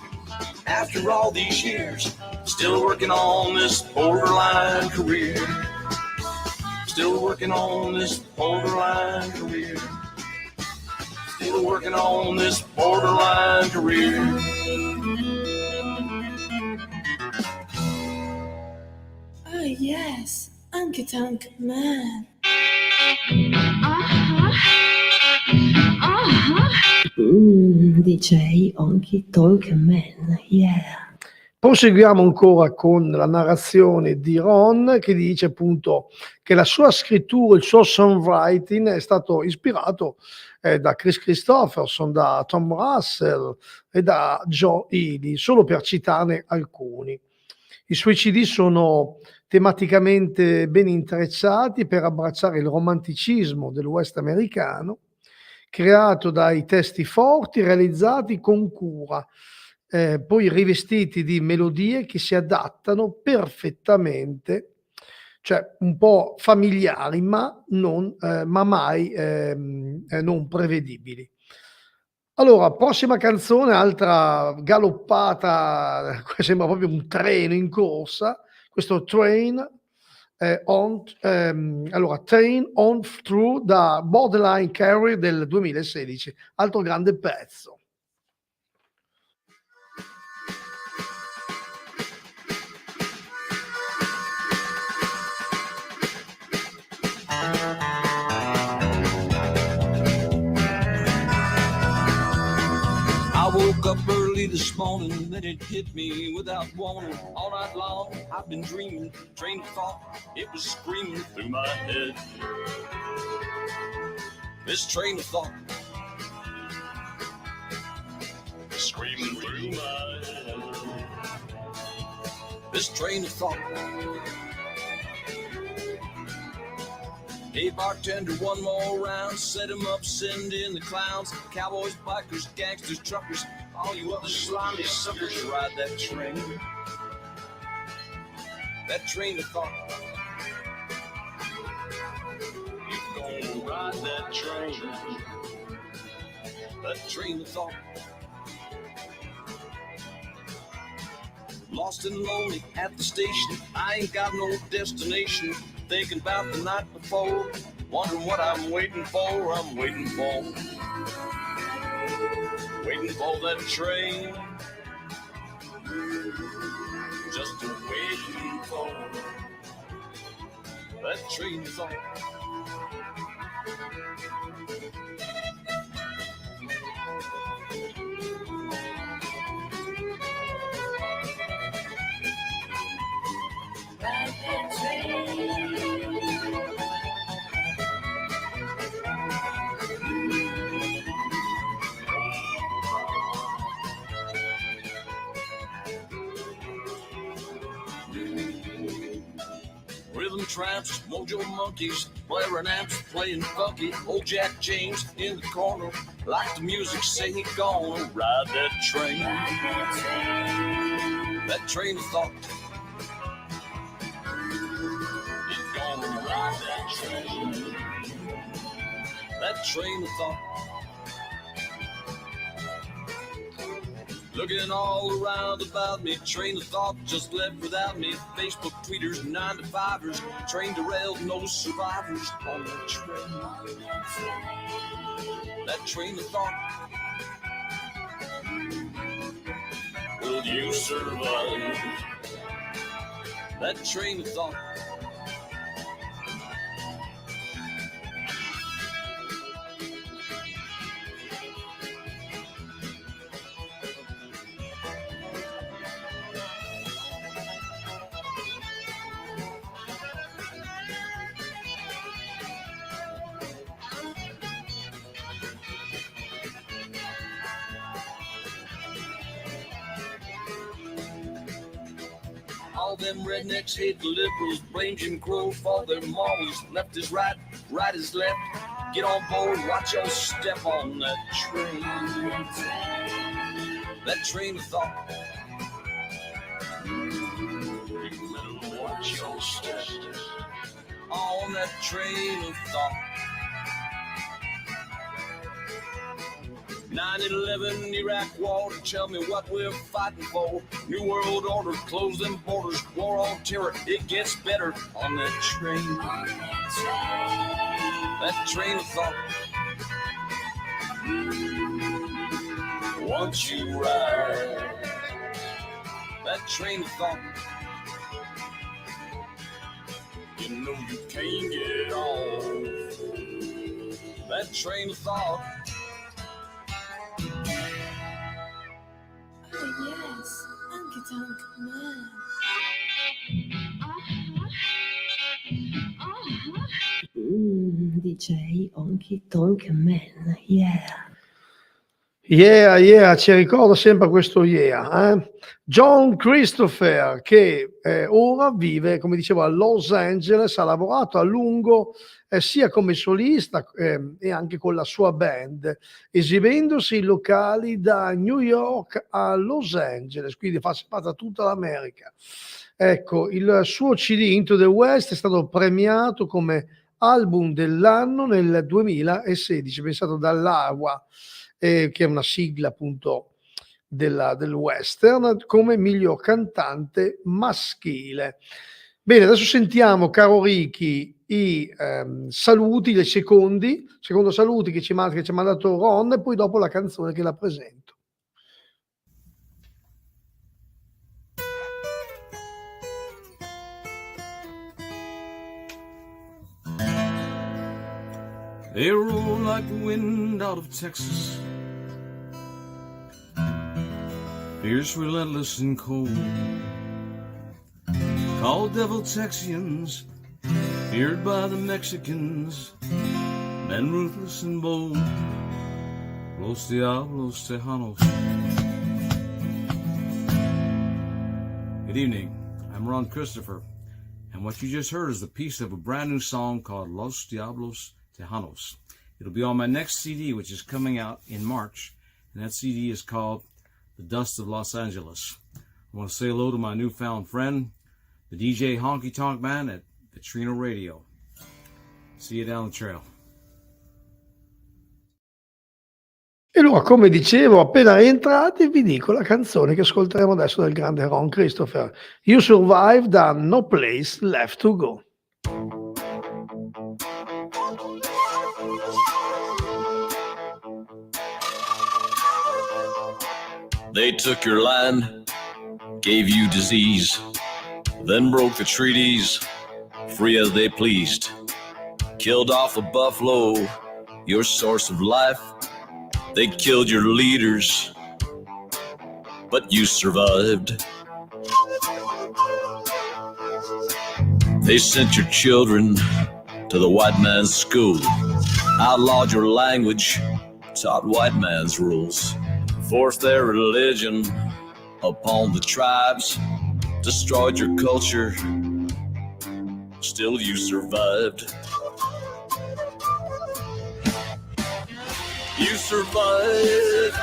after all these years, still working on this borderline career. Still working on this borderline career. Still working on this borderline career. Oh yes, HONKYTONK man. DJ HONKYTONK man, yeah. Proseguiamo ancora con la narrazione di Ron, che dice appunto che la sua scrittura, il suo songwriting è stato ispirato da Chris Christopherson, da Tom Russell e da Joe Ely, solo per citarne alcuni. I suoi CD sono tematicamente ben intrecciati per abbracciare il romanticismo del West americano, creato dai testi forti realizzati con cura, poi rivestiti di melodie che si adattano perfettamente, cioè un po' familiari, ma mai non prevedibili. Allora, prossima canzone, altra galoppata, sembra proprio un treno in corsa, questo Train on Through da Borderline Carry del 2016, altro grande pezzo. I woke up early this morning, then it hit me without warning. All night long, I've been dreaming, train of thought, it was screaming through my head. This train of thought, screaming through my head. This train of thought. Hey bartender, one more round, set 'em up, send in the clowns. Cowboys, bikers, gangsters, truckers, all you other slimy suckers, ride that train. That train of thought. You gonna ride that train. That train of thought. Lost and lonely at the station, I ain't got no destination. Thinking about the night before, wondering what I'm waiting for. I'm waiting for that train. Just waiting for that train thought. Ride that train. Rhythm tramps, mojo monkeys, blaring amps, playing funky. Old Jack James in the corner, like the music, say he gonna ride that train. That train of thought. That train of thought. Looking all around about me, train of thought just left without me. Facebook tweeters, 9-to-5ers, train derailed, no survivors on that train. That train of thought. Will you survive? That train of thought. All them rednecks hate the liberals, blame Jim Crow for their morals. Left is right, right is left. Get on board, watch your step on that train. That train of thought. You better watch your step on that train of thought. 9/11, Iraq war, tell me what we're fighting for. New world order, close them borders, war on terror, it gets better on that train. That train of thought. Once you ride that train of thought, you know you can't get off that train of thought. Yes, HONKYTONK man. DJ HONKYTONK man, yeah. Yeah, yeah, ci ricorda sempre questo yeah. John Christopher, che ora vive, come dicevo, a Los Angeles, ha lavorato a lungo sia come solista e anche con la sua band, esibendosi in locali da New York a Los Angeles, quindi fa da tutta l'America. Ecco, il suo CD Into the West è stato premiato come album dell'anno nel 2016, pensato dall'AWA, che è una sigla appunto del western, come miglior cantante maschile. Bene, adesso sentiamo, caro Ricky, i saluti, i secondo saluti che ci ha mandato Ron, e poi dopo la canzone che la presento. They roll like the wind out of Texas, fierce, relentless, and cold. Called Devil Texians, feared by the Mexicans, men ruthless and bold. Los Diablos Tejanos. Good evening, I'm Ron Christopher, and what you just heard is a piece of a brand new song called Los Diablos Tejanos. It'll be on my next CD, which is coming out in March, and that CD is called The Dust of Los Angeles. I want to say hello to my newfound friend, the DJ HONKYTONK man at Vetrina Radio. See you down the trail. E allora, come dicevo, appena rientrati, vi dico la canzone che ascolteremo adesso del grande Ron Christopher. You Survive, da No Place Left to Go. They took your land, gave you disease, then broke the treaties, free as they pleased. Killed off a buffalo, your source of life. They killed your leaders, but you survived. They sent your children to the white man's school, outlawed your language, taught white man's rules. Forced their religion upon the tribes, destroyed your culture, still you survived. You survived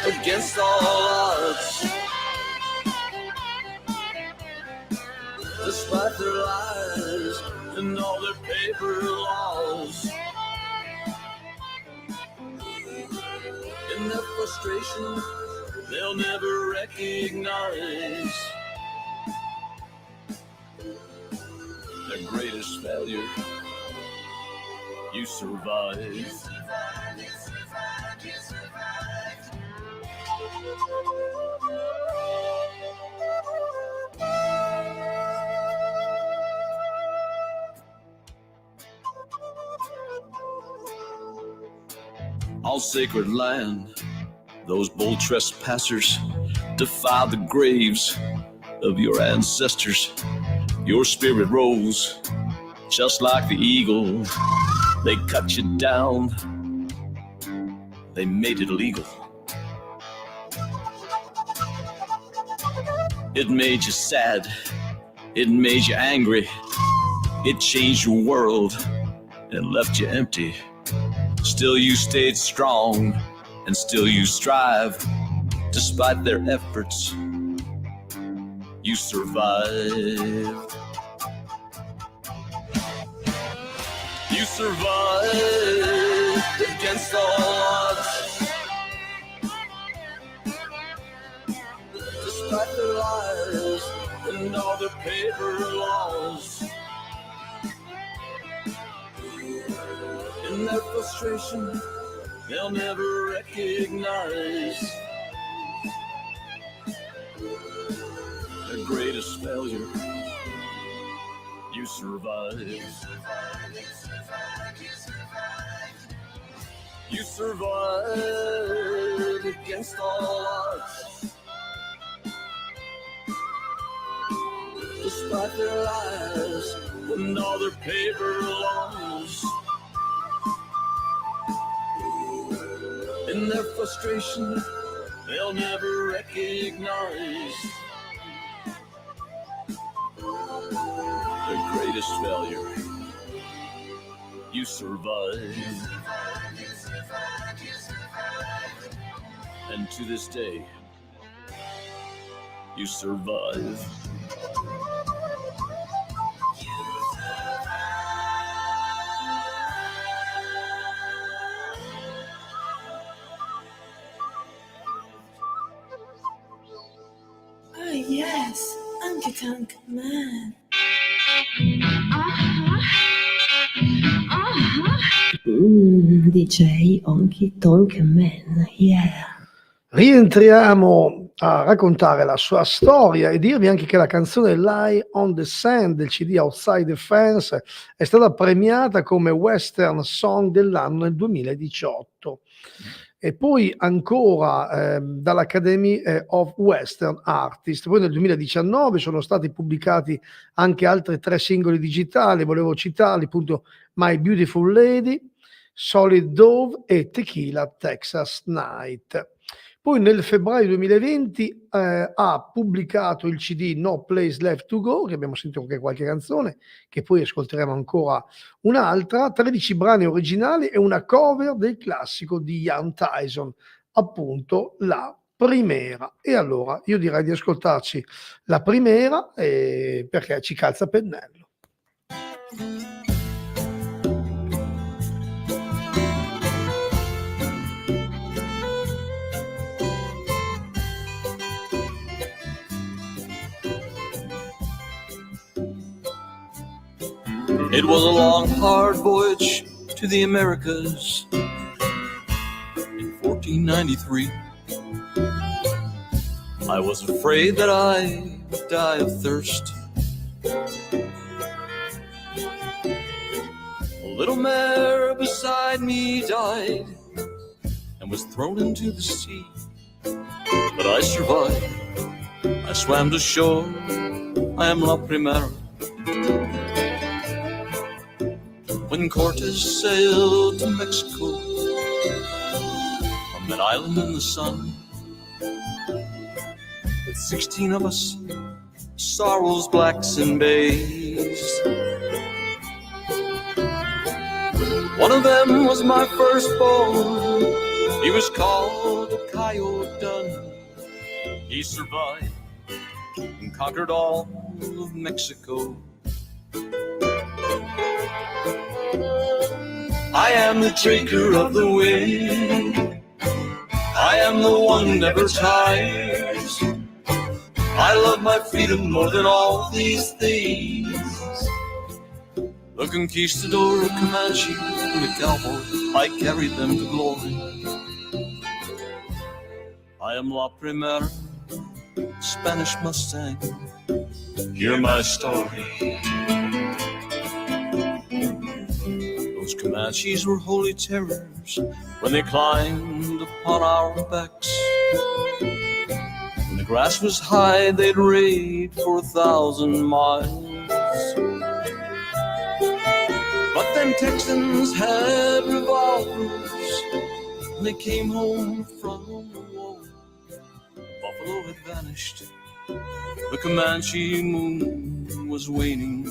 against all odds, despite despite their lies and all their paper laws. In their frustration, they'll never recognize their greatest failure. You survive. You survive, you survive, you survive. All sacred land, those bold trespassers defile the graves of your ancestors. Your spirit rose just like the eagle. They cut you down, they made it illegal. It made you sad, it made you angry. It changed your world and left you empty. Still you stayed strong, and still you strive. Despite their efforts, you survive. You survived against all odds. Despite their lies and all their paper laws. In their frustration, they'll never recognize their greatest failure. You survive. You survive, you survive, you survive. You survive against all odds. Despite their lies and all their paper laws. In their frustration, they'll never recognize their greatest failure. You survive. You survive, you survive, you survive. And to this day, you survive. Oh yes, HONKYTONK man. DJ HONKYTONK man, yeah. Rientriamo a raccontare la sua storia e dirvi anche che la canzone Lie on the Sand del CD Outside the Fence è stata premiata come Western Song dell'anno nel 2018. E poi ancora dall'Academy of Western Artists. Poi nel 2019 sono stati pubblicati anche altri 3 singoli digitali, volevo citarli, appunto My Beautiful Lady, Solid Dove e Tequila Texas Night. Poi nel febbraio 2020 ha pubblicato il CD No Place Left to Go, che abbiamo sentito anche qualche canzone, che poi ascolteremo ancora un'altra, 13 brani originali e una cover del classico di Ian Tyson, appunto La Primera. E allora io direi di ascoltarci La Primera perché ci calza a pennello. It was a long, hard voyage to the Americas in 1493. I was afraid that I would die of thirst. A little mare beside me died and was thrown into the sea. But I survived. I swam to shore. I am La Primera. When Cortez sailed to Mexico, from that island in the sun, with 16 of us, sorrows, blacks, and bays. One of them was my firstborn. He was called Coyote Dunn. He survived and conquered all of Mexico. I am the drinker of the wind. I am the one who never tires. I love my freedom more than all these things. The conquistador, Comanche, and the cowboy, I carried them to glory. I am La Primera, Spanish Mustang. Hear my story. Those Comanches were holy terrors when they climbed upon our backs. When the grass was high, they'd raid for 1,000 miles. But them Texans had revolvers when they came home from the war. Buffalo had vanished, the Comanche moon was waning.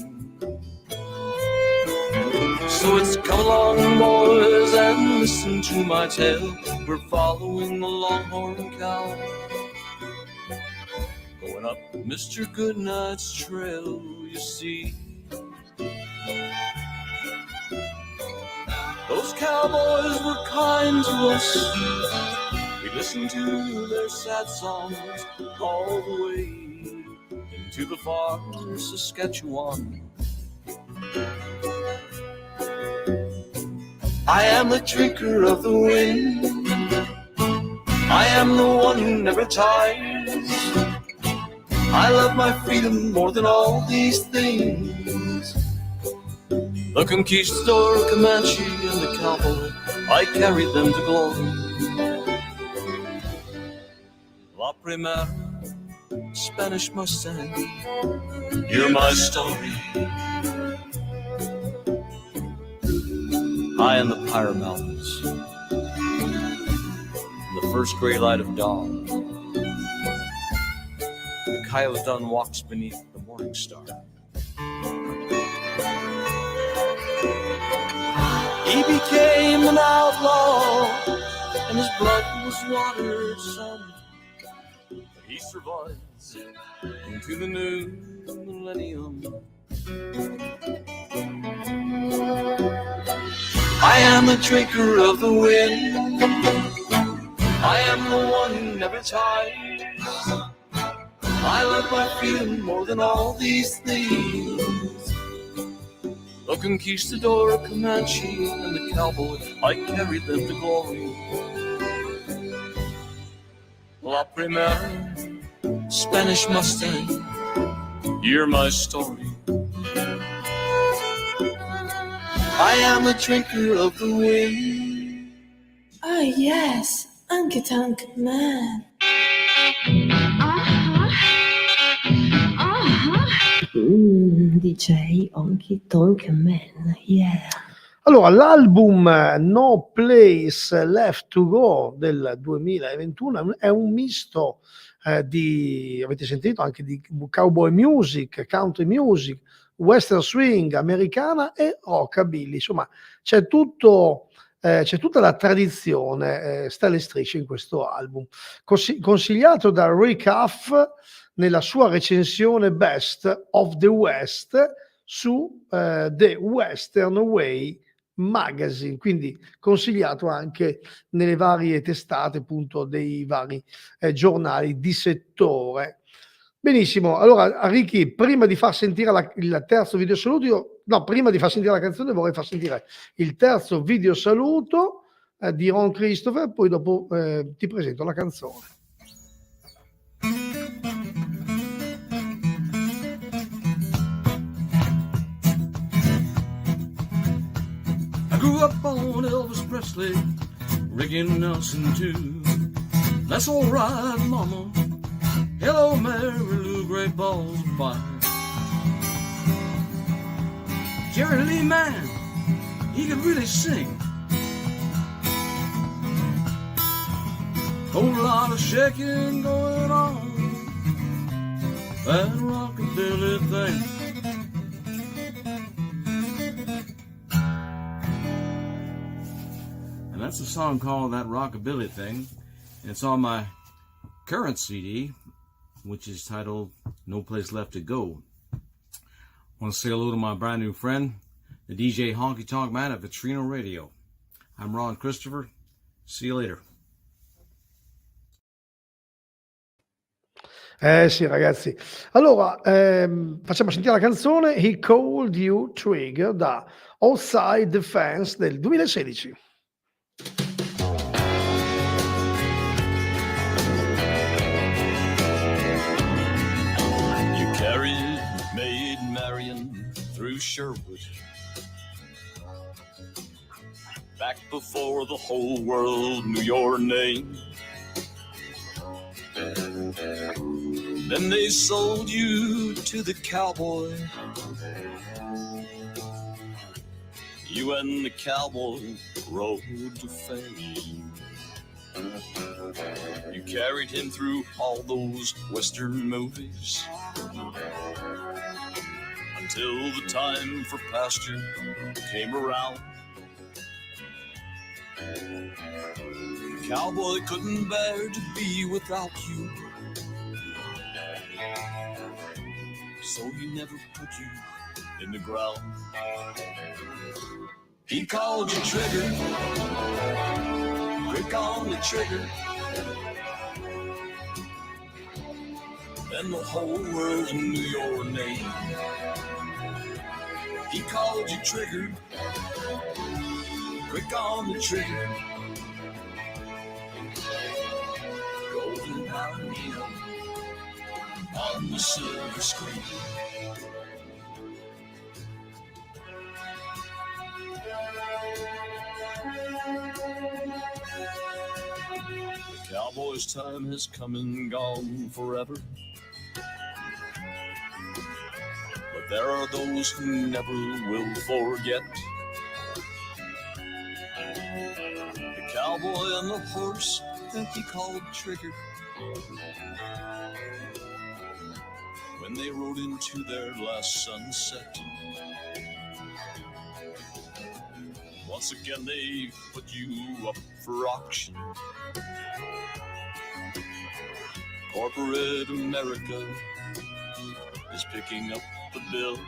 So it's come along, boys, and listen to my tale. We're following the Longhorn cow, going up Mr. Goodnight's trail, you see. Those cowboys were kind to us. We listened to their sad songs all the way into the far Saskatchewan. I am the drinker of the wind. I am the one who never tires. I love my freedom more than all these things. The conquistador, Comanche, and the cowboy, I carried them to glory. La Primera, Spanish Mustang, hear my story. High in the Pyre Mountains, in the first gray light of dawn, the coyote walks beneath the morning star. He became an outlaw, and his blood was watered some, but he survived into the new millennium. I am the drinker of the wind. I am the one who never tires. I love my freedom more than all these things. The conquistador, Comanche, and the cowboy, I carried them to glory. La Primera, Spanish Mustang, hear my story. I am a drinker of the wind. Ah, yes, HONKYTONK man. DJ HONKYTONK man, yeah. Allora, l'album No Place Left to Go del 2021 è un misto di, avete sentito, anche di cowboy music, country music, western swing, americana e rockabilly. Insomma, c'è tutta la tradizione, stelle e strisce in questo album. Consigliato da Rick Huff nella sua recensione Best of the West su The Western Way Magazine, quindi consigliato anche nelle varie testate, appunto, dei vari giornali di settore. Benissimo, allora Ricky, prima di far sentire il terzo video saluto, prima di far sentire la canzone vorrei far sentire il terzo video saluto di Ron Christopher, poi dopo ti presento la canzone. I grew up on Elvis Presley, Ricky Nelson too. That's all right, mama. Hello, Mary Lou, great balls of fire. Jerry Lee, man, he could really sing. Whole lot of shaking going on, that rockabilly thing. And that's a song called That Rockabilly Thing. And it's on my current CD, which is titled No Place Left to Go. want to say hello to my brand new friend, the DJ Honky Tonk Man at Vetrina Radio. I'm Ron Christopher. See you later. Sì ragazzi. Allora, facciamo sentire la canzone He Called You Trigger da Outside the Fence del 2016. You carried Maid Marian through Sherwood, back before the whole world knew your name. Then they sold you to the cowboy. You and the cowboy rode to fame. You carried him through all those Western movies until the time for pasture came around. The cowboy couldn't bear to be without you, so he never put you in the ground. He called you Trigger, quick on the trigger, and the whole world knew your name. He called you Trigger, quick on the trigger, golden palomino on the silver screen. The cowboy's time has come and gone forever, but there are those who never will forget. The cowboy and the horse that he called Trigger, when they rode into their last sunset. Once again they put you up for auction. Corporate America is picking up the bill.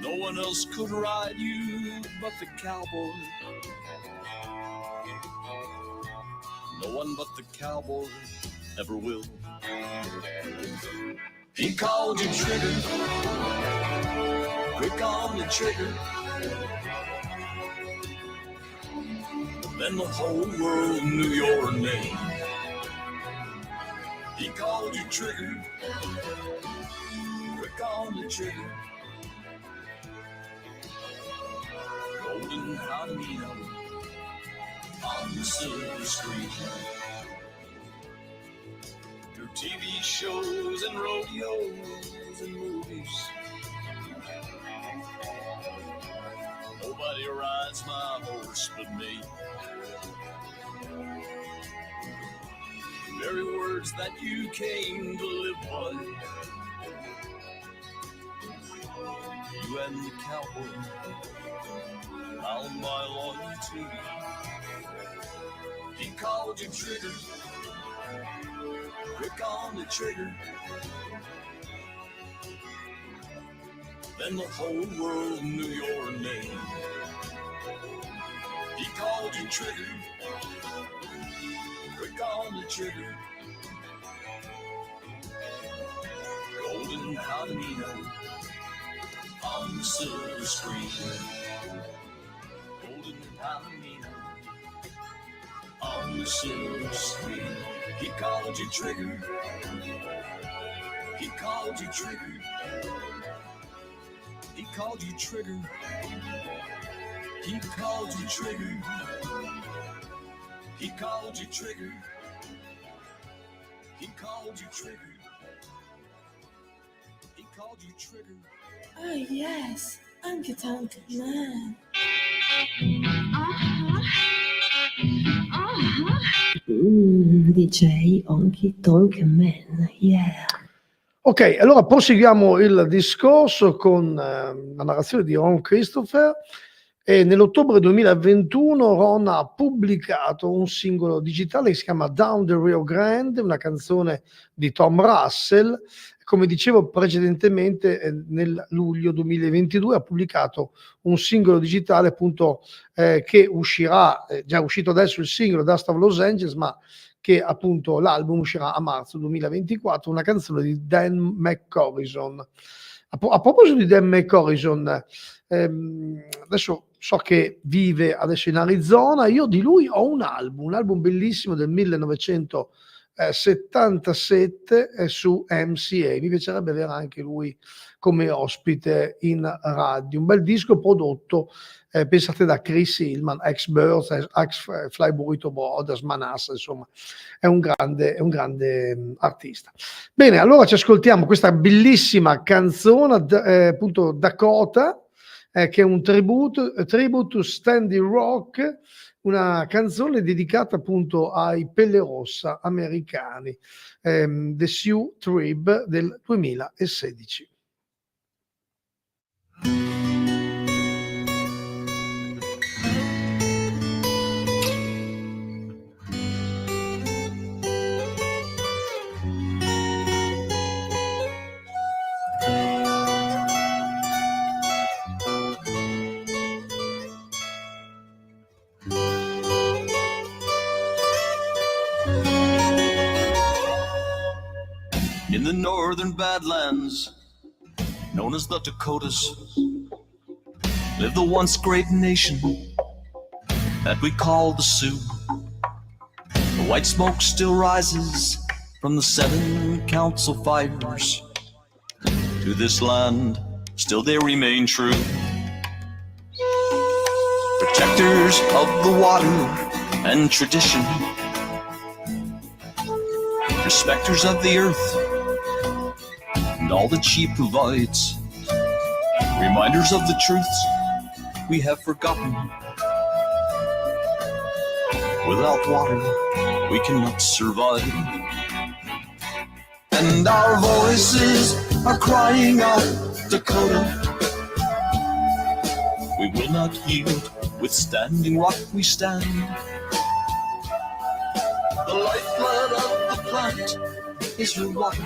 No one else could ride you but the cowboy. No one but the cowboy ever will. He called you Trigger, quick on the trigger, then the whole world knew your name. He called you Trigger, quick on the trigger, golden palomino on the silver screen. Through TV shows and rodeos and movies, nobody rides my horse but me. The very words that you came to live by, you and the cowboy found my loyalty. He called you Trigger, quick on the trigger, then the whole world knew your name. He called you Trigger, quick on the trigger, golden palomino on the silver screen, golden palomino on the silver screen. He called you Trigger, he called you Trigger, he called you Trigger, he called you Trigger, he called you Trigger, he called you Trigger, he called you Trigger. Oh yes, HONKYTONK Man. DJ HONKYTONK Man, yeah. Ok, allora proseguiamo il discorso con la narrazione di Ron Christopher. E nell'ottobre 2021 Ron ha pubblicato un singolo digitale che si chiama Down the Rio Grande, una canzone di Tom Russell, come dicevo precedentemente, nel luglio 2022 ha pubblicato un singolo digitale appunto che uscirà, già è uscito adesso il singolo Dust of Los Angeles, ma che appunto l'album uscirà a marzo 2024, una canzone di Dan McCorrison. A proposito di Dan McCorrison, adesso so che vive adesso in Arizona, io di lui ho un album bellissimo del 1977 su MCA, mi piacerebbe avere anche lui come ospite in radio, un bel disco prodotto, pensate da Chris Hillman, ex Birds, ex Fly Burrito Brothers, Manasseh, insomma è un grande artista. Bene, allora ci ascoltiamo questa bellissima canzone, appunto Dakota, che è un tribute to Standing Rock, una canzone dedicata appunto ai Pelle Rossa americani, The Sioux Tribe del 2016. In the northern Badlands, known as the Dakotas, lived the once great nation that we call the Sioux. The white smoke still rises from the 7 council fires. To this land, still they remain true. Protectors of the water and tradition, respecters of the earth and all that she provides, reminders of the truths we have forgotten. Without water, we cannot survive. And our voices are crying out, Dakota. We will not yield, withstanding what we stand. The lifeblood of the plant is her water,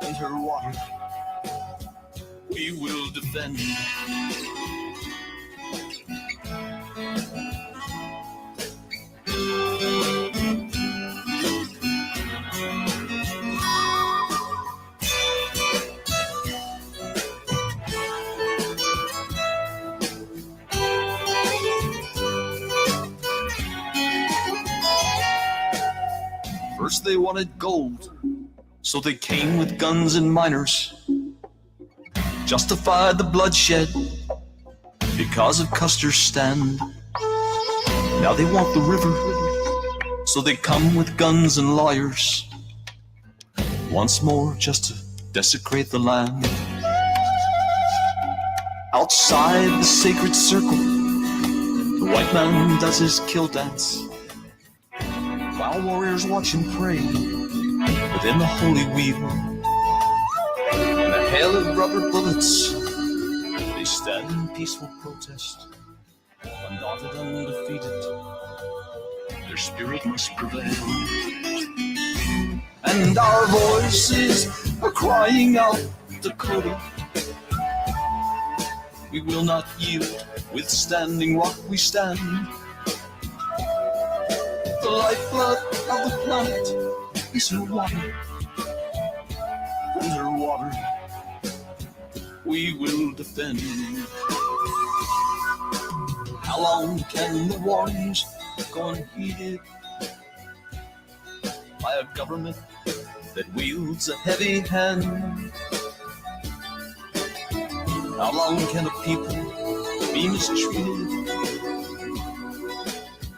and her water we will defend. First they wanted gold, so they came with guns and miners, justified the bloodshed because of Custer's stand. Now they want the river, so they come with guns and lawyers, once more just to desecrate the land. Outside the sacred circle, the white man does his kill dance, while warriors watch and pray within the holy wheel. In a hail of rubber bullets, they stand in peaceful protest, undaunted, undefeated. Their spirit must prevail. And our voices are crying out, Dakota. We will not yield, withstanding what we stand. The lifeblood of the planet is her water, and her water we will defend. How long can the warriors go unheeded by a government that wields a heavy hand? How long can a people be mistreated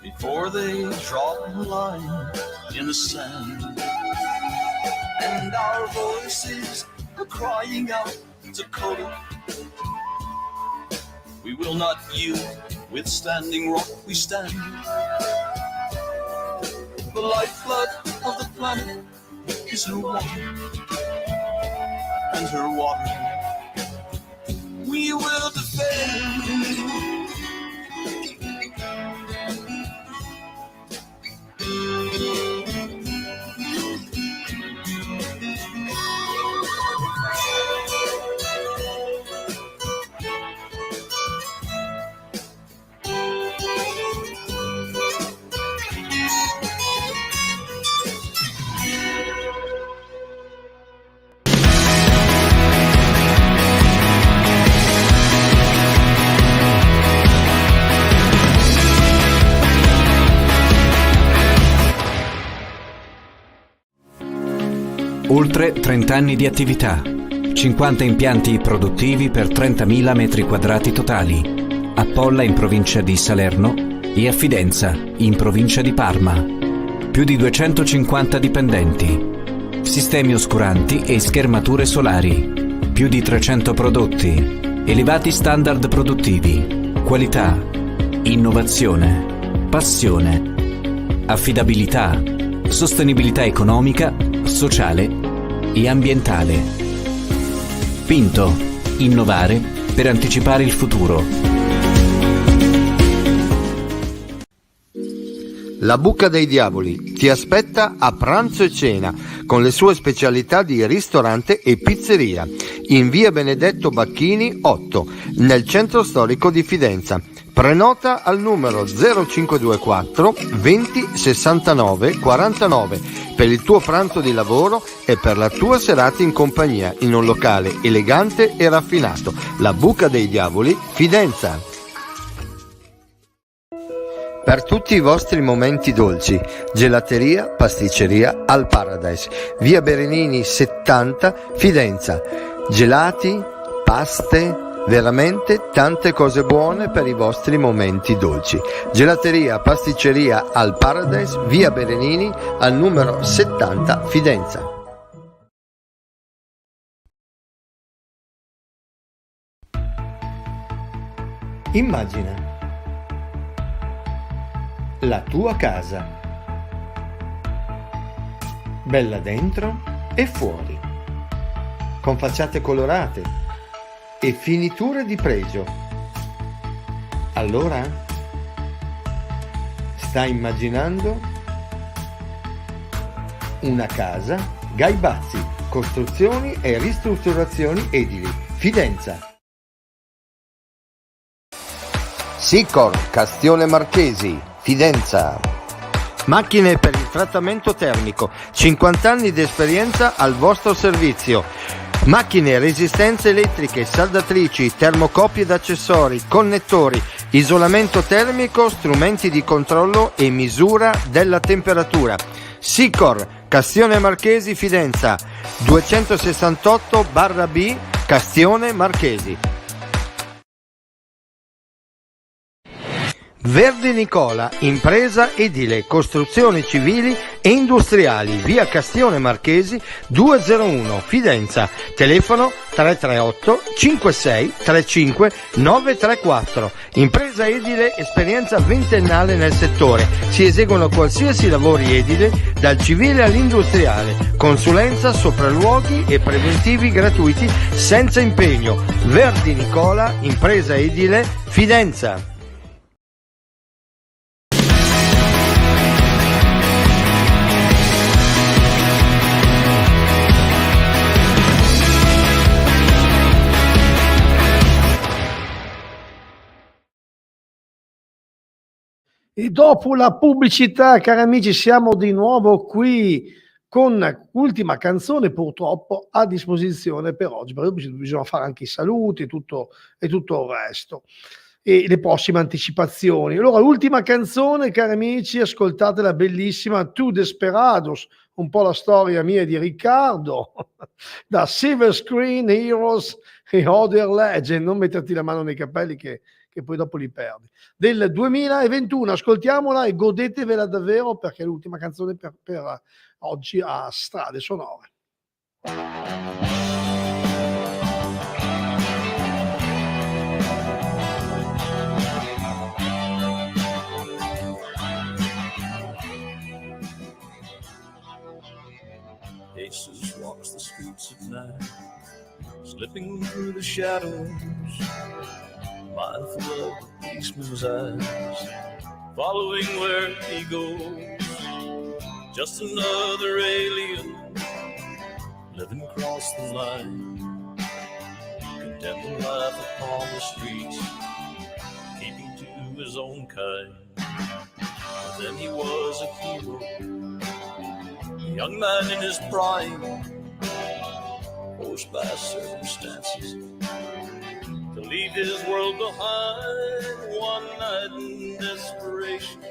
before they draw a line in the sand? And our voices are crying out, Dakota. We will not yield, withstanding rock we stand. The lifeblood of the planet is her water, and her water we will defend. Oltre 30 anni di attività, 50 impianti produttivi per 30.000 metri quadrati totali, a Polla in provincia di Salerno e a Fidenza in provincia di Parma. Più di 250 dipendenti, sistemi oscuranti e schermature solari, più di 300 prodotti, elevati standard produttivi, qualità, innovazione, passione, affidabilità, sostenibilità economica, sociale e ambientale. Pinto, innovare per anticipare il futuro. La Buca dei Diavoli ti aspetta a pranzo e cena con le sue specialità di ristorante e pizzeria in via Benedetto Bacchini 8 nel centro storico di Fidenza. Prenota al numero 0524 20 69 49 per il tuo pranzo di lavoro e per la tua serata in compagnia in un locale elegante e raffinato. La Buca dei Diavoli, Fidenza. Per tutti i vostri momenti dolci, gelateria, pasticceria al Paradise, via Berenini 70, Fidenza. Gelati, paste, veramente tante cose buone per i vostri momenti dolci. Gelateria, pasticceria al Paradise, via Berenini al numero 70, Fidenza. Immagina la tua casa, bella dentro e fuori, con facciate colorate e finiture di pregio. Allora, stai immaginando una casa Gaibazzi, costruzioni e ristrutturazioni edili, Fidenza. Sicor, Castione Marchesi, Fidenza. Macchine per il trattamento termico, 50 anni di esperienza al vostro servizio. Macchine, resistenze elettriche, saldatrici, termocopie ed accessori, connettori, isolamento termico, strumenti di controllo e misura della temperatura. Sicor, Castione Marchesi, Fidenza, 268/B, Castione Marchesi. Verdi Nicola, impresa edile, costruzioni civili e industriali, via Castione Marchesi 201, Fidenza, telefono 338 56 35 934. Impresa edile, esperienza ventennale nel settore, si eseguono qualsiasi lavori edile, dal civile all'industriale, consulenza, sopralluoghi e preventivi gratuiti senza impegno. Verdi Nicola, impresa edile, Fidenza. E dopo la pubblicità, cari amici, siamo di nuovo qui con l'ultima canzone purtroppo a disposizione per oggi, perché bisogna fare anche i saluti e tutto il resto e le prossime anticipazioni. Allora, l'ultima canzone, cari amici, ascoltate la bellissima Tu Desperados, un po' la storia mia e di Riccardo, da Silver Screen Heroes e Other Legend. Non metterti la mano nei capelli che poi dopo li perdi, del 2021. Ascoltiamola e godetevela davvero, perché è l'ultima canzone per oggi a Strade Sonore. Jesus walks the streets at night, slipping through the shadows, mindful of the policeman's eyes, following where he goes. Just another alien living across the line, condemning life upon the streets, keeping to his own kind. But then he was a hero, a young man in his prime, forced by circumstances to leave his world behind. One night in desperation,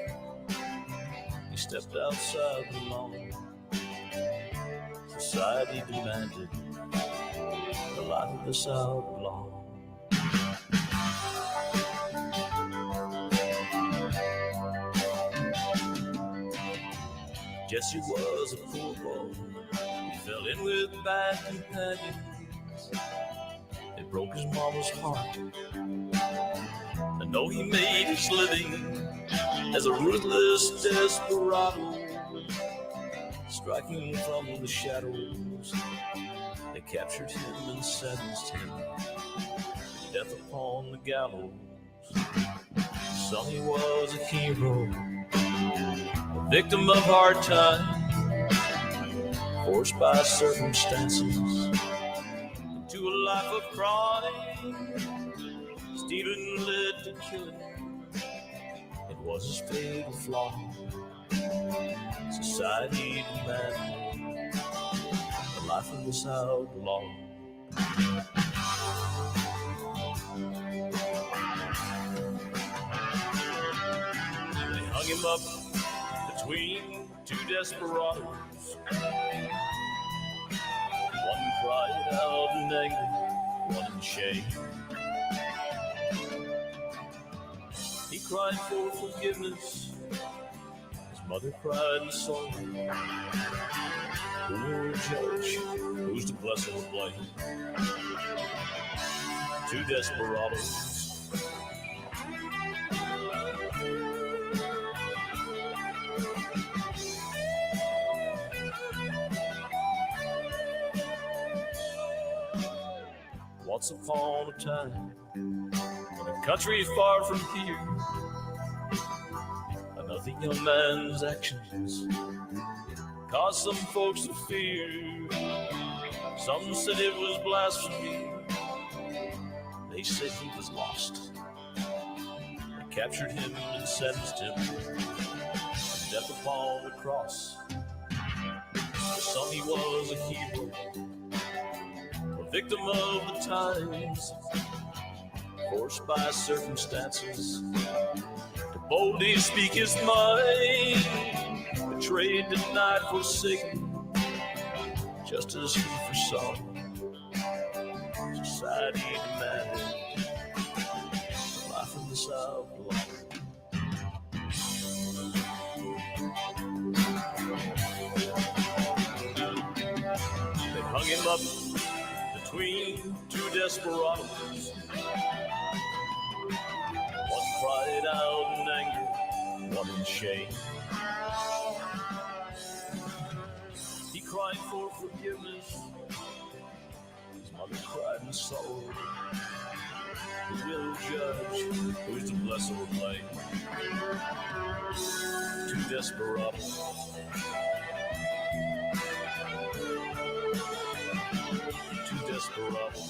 he stepped outside the lawn, Society demanded the life of this outlaw. Jesse was a poor boy. He fell in with bad companions. They broke his mama's heart. And though he made his living as a ruthless desperado, striking from the shadows, they captured him and sentenced him to death upon the gallows. Sonny was a hero, a victim of hard times, forced by circumstances into a life of crime. Stealing led to killing, it was his fatal flaw. Society demanded the life of this outlaw. They hung him up between two desperados. One cried out in anger, one in shame. He cried for forgiveness, his mother cried in sorrow. Who will judge? Who's to bless or blame? Two desperados. Once upon a time, in a country far from here, another young man's actions caused some folks to fear. Some said it was blasphemy. They said he was lost. They captured him and sentenced him to death upon the cross. For some he was a hero, a victim of the times, forced by circumstances to boldly speak his mind, betrayed, denied, forsaken, just as he foresaw. Society demanded the life of this outlaw. They hung him up between two desperados. One cried out in anger, one in shame. He cried for forgiveness, his mother cried in sorrow. Who will judge? Who's to bless or blame? Two desperados. Two desperados.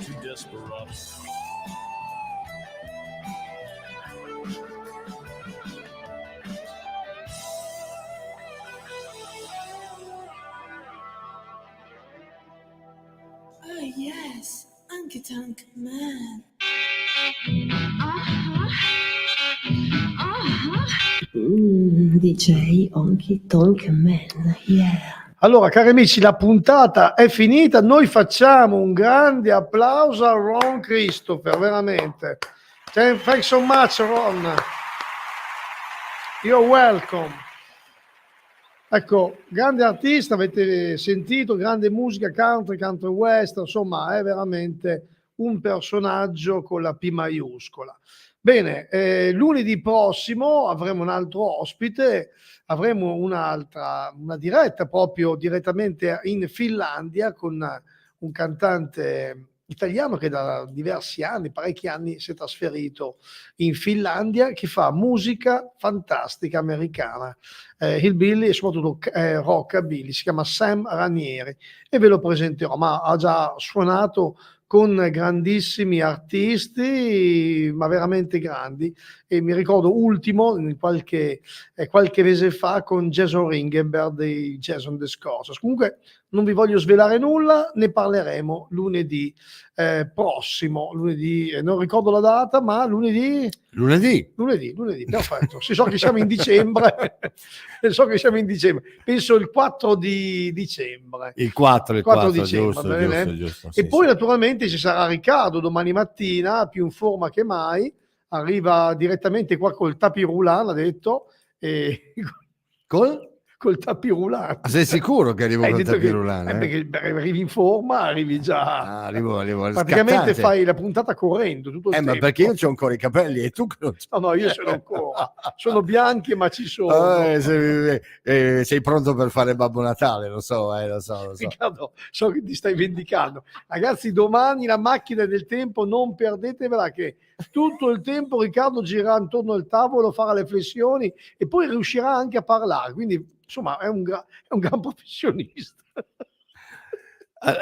Two desperados. Oh yes, HONKYTONK man. DJ HONKYTONK man, yeah. Allora, cari amici, la puntata è finita. Noi facciamo un grande applauso a Ron Christopher, veramente. Thanks so much, Ron. You're welcome. Ecco, grande artista, avete sentito, grande musica country, country western, insomma, è veramente un personaggio con la P maiuscola. Bene, lunedì prossimo avremo un altro ospite, avremo una diretta proprio direttamente in Finlandia con un cantante italiano che da diversi anni, parecchi anni, si è trasferito in Finlandia, che fa musica fantastica americana, hillbilly e soprattutto rockabilly. Si chiama Sam Ranieri e ve lo presenterò, ma ha già suonato con grandissimi artisti, ma veramente grandi, e mi ricordo ultimo, qualche mese fa, con Jason Ringenberg dei Jason the Scorchers. Comunque non vi voglio svelare nulla, ne parleremo lunedì prossimo, non ricordo la data, ma lunedì, perfetto. So che siamo in dicembre, penso il 4 di dicembre. Il 4 dicembre, giusto, e poi naturalmente ci sarà Riccardo domani mattina, più in forma che mai, arriva direttamente qua col tapis roulant, l'ha detto, e col tapis roulant. Sei sicuro che arrivo col tapis roulant? Perché arrivi in forma, arrivi già. Arrivo praticamente scattante. Fai la puntata correndo tutto il tempo. Ma perché io c'ho ancora i capelli e tu che non c'hai? No, io ce l'ho ancora. Sono bianchi, ma ci sono. Sei pronto per fare Babbo Natale, lo so. Riccardo, so che ti stai vendicando. Ragazzi, domani la macchina del tempo, non perdetevela, che tutto il tempo Riccardo girerà intorno al tavolo, farà le flessioni e poi riuscirà anche a parlare. Quindi, insomma, è un gran professionista.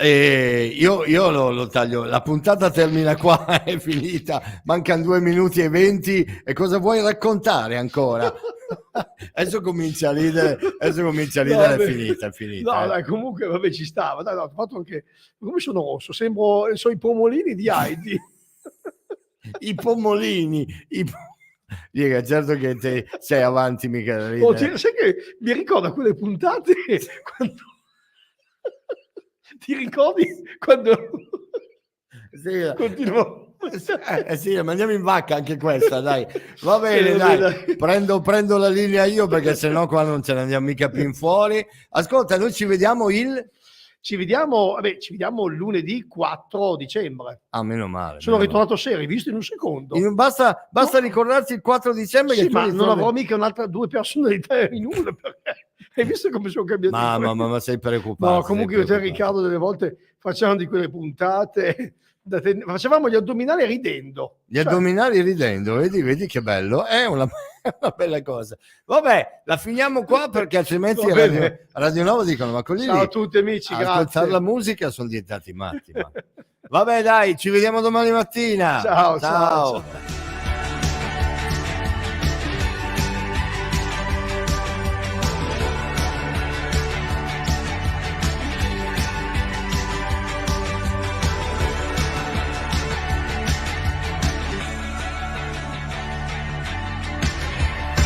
Io lo taglio, la puntata termina qua, è finita, mancano 2 minuti e 20 e cosa vuoi raccontare ancora? Adesso comincia a ridere, è finita. No, dai, comunque vabbè, ci stava. Dai, ho fatto anche, come sono rosso, sono i pomolini di Heidi. I pomolini, Dica, certo che te sei avanti, mica. Sai che mi ricordo quelle puntate quando ti ricordi quando continuo. Sì, ma andiamo in vacca anche questa, dai. Va bene, dai. Prendo la linea io, perché sennò qua non ce ne andiamo mica più in fuori. Ascolta, noi ci vediamo lunedì 4 dicembre. Meno male. Sono ritornato serio, visto in un secondo. Basta ricordarsi il 4 dicembre. Sì, che ma non avrò mica due personalità in una, perché hai visto come sono cambiato? Ma sei preoccupato. No, comunque io e te, Riccardo, delle volte facciamo di quelle puntate, facevamo gli addominali ridendo. Addominali ridendo, vedi che bello, è una bella cosa. Vabbè, la finiamo qua, perché altrimenti Radio Nova dicono: ma quelli ciao a tutti amici, grazie. Ascoltare la musica sono diventati matti. Vabbè, dai, ci vediamo domani mattina. Ciao.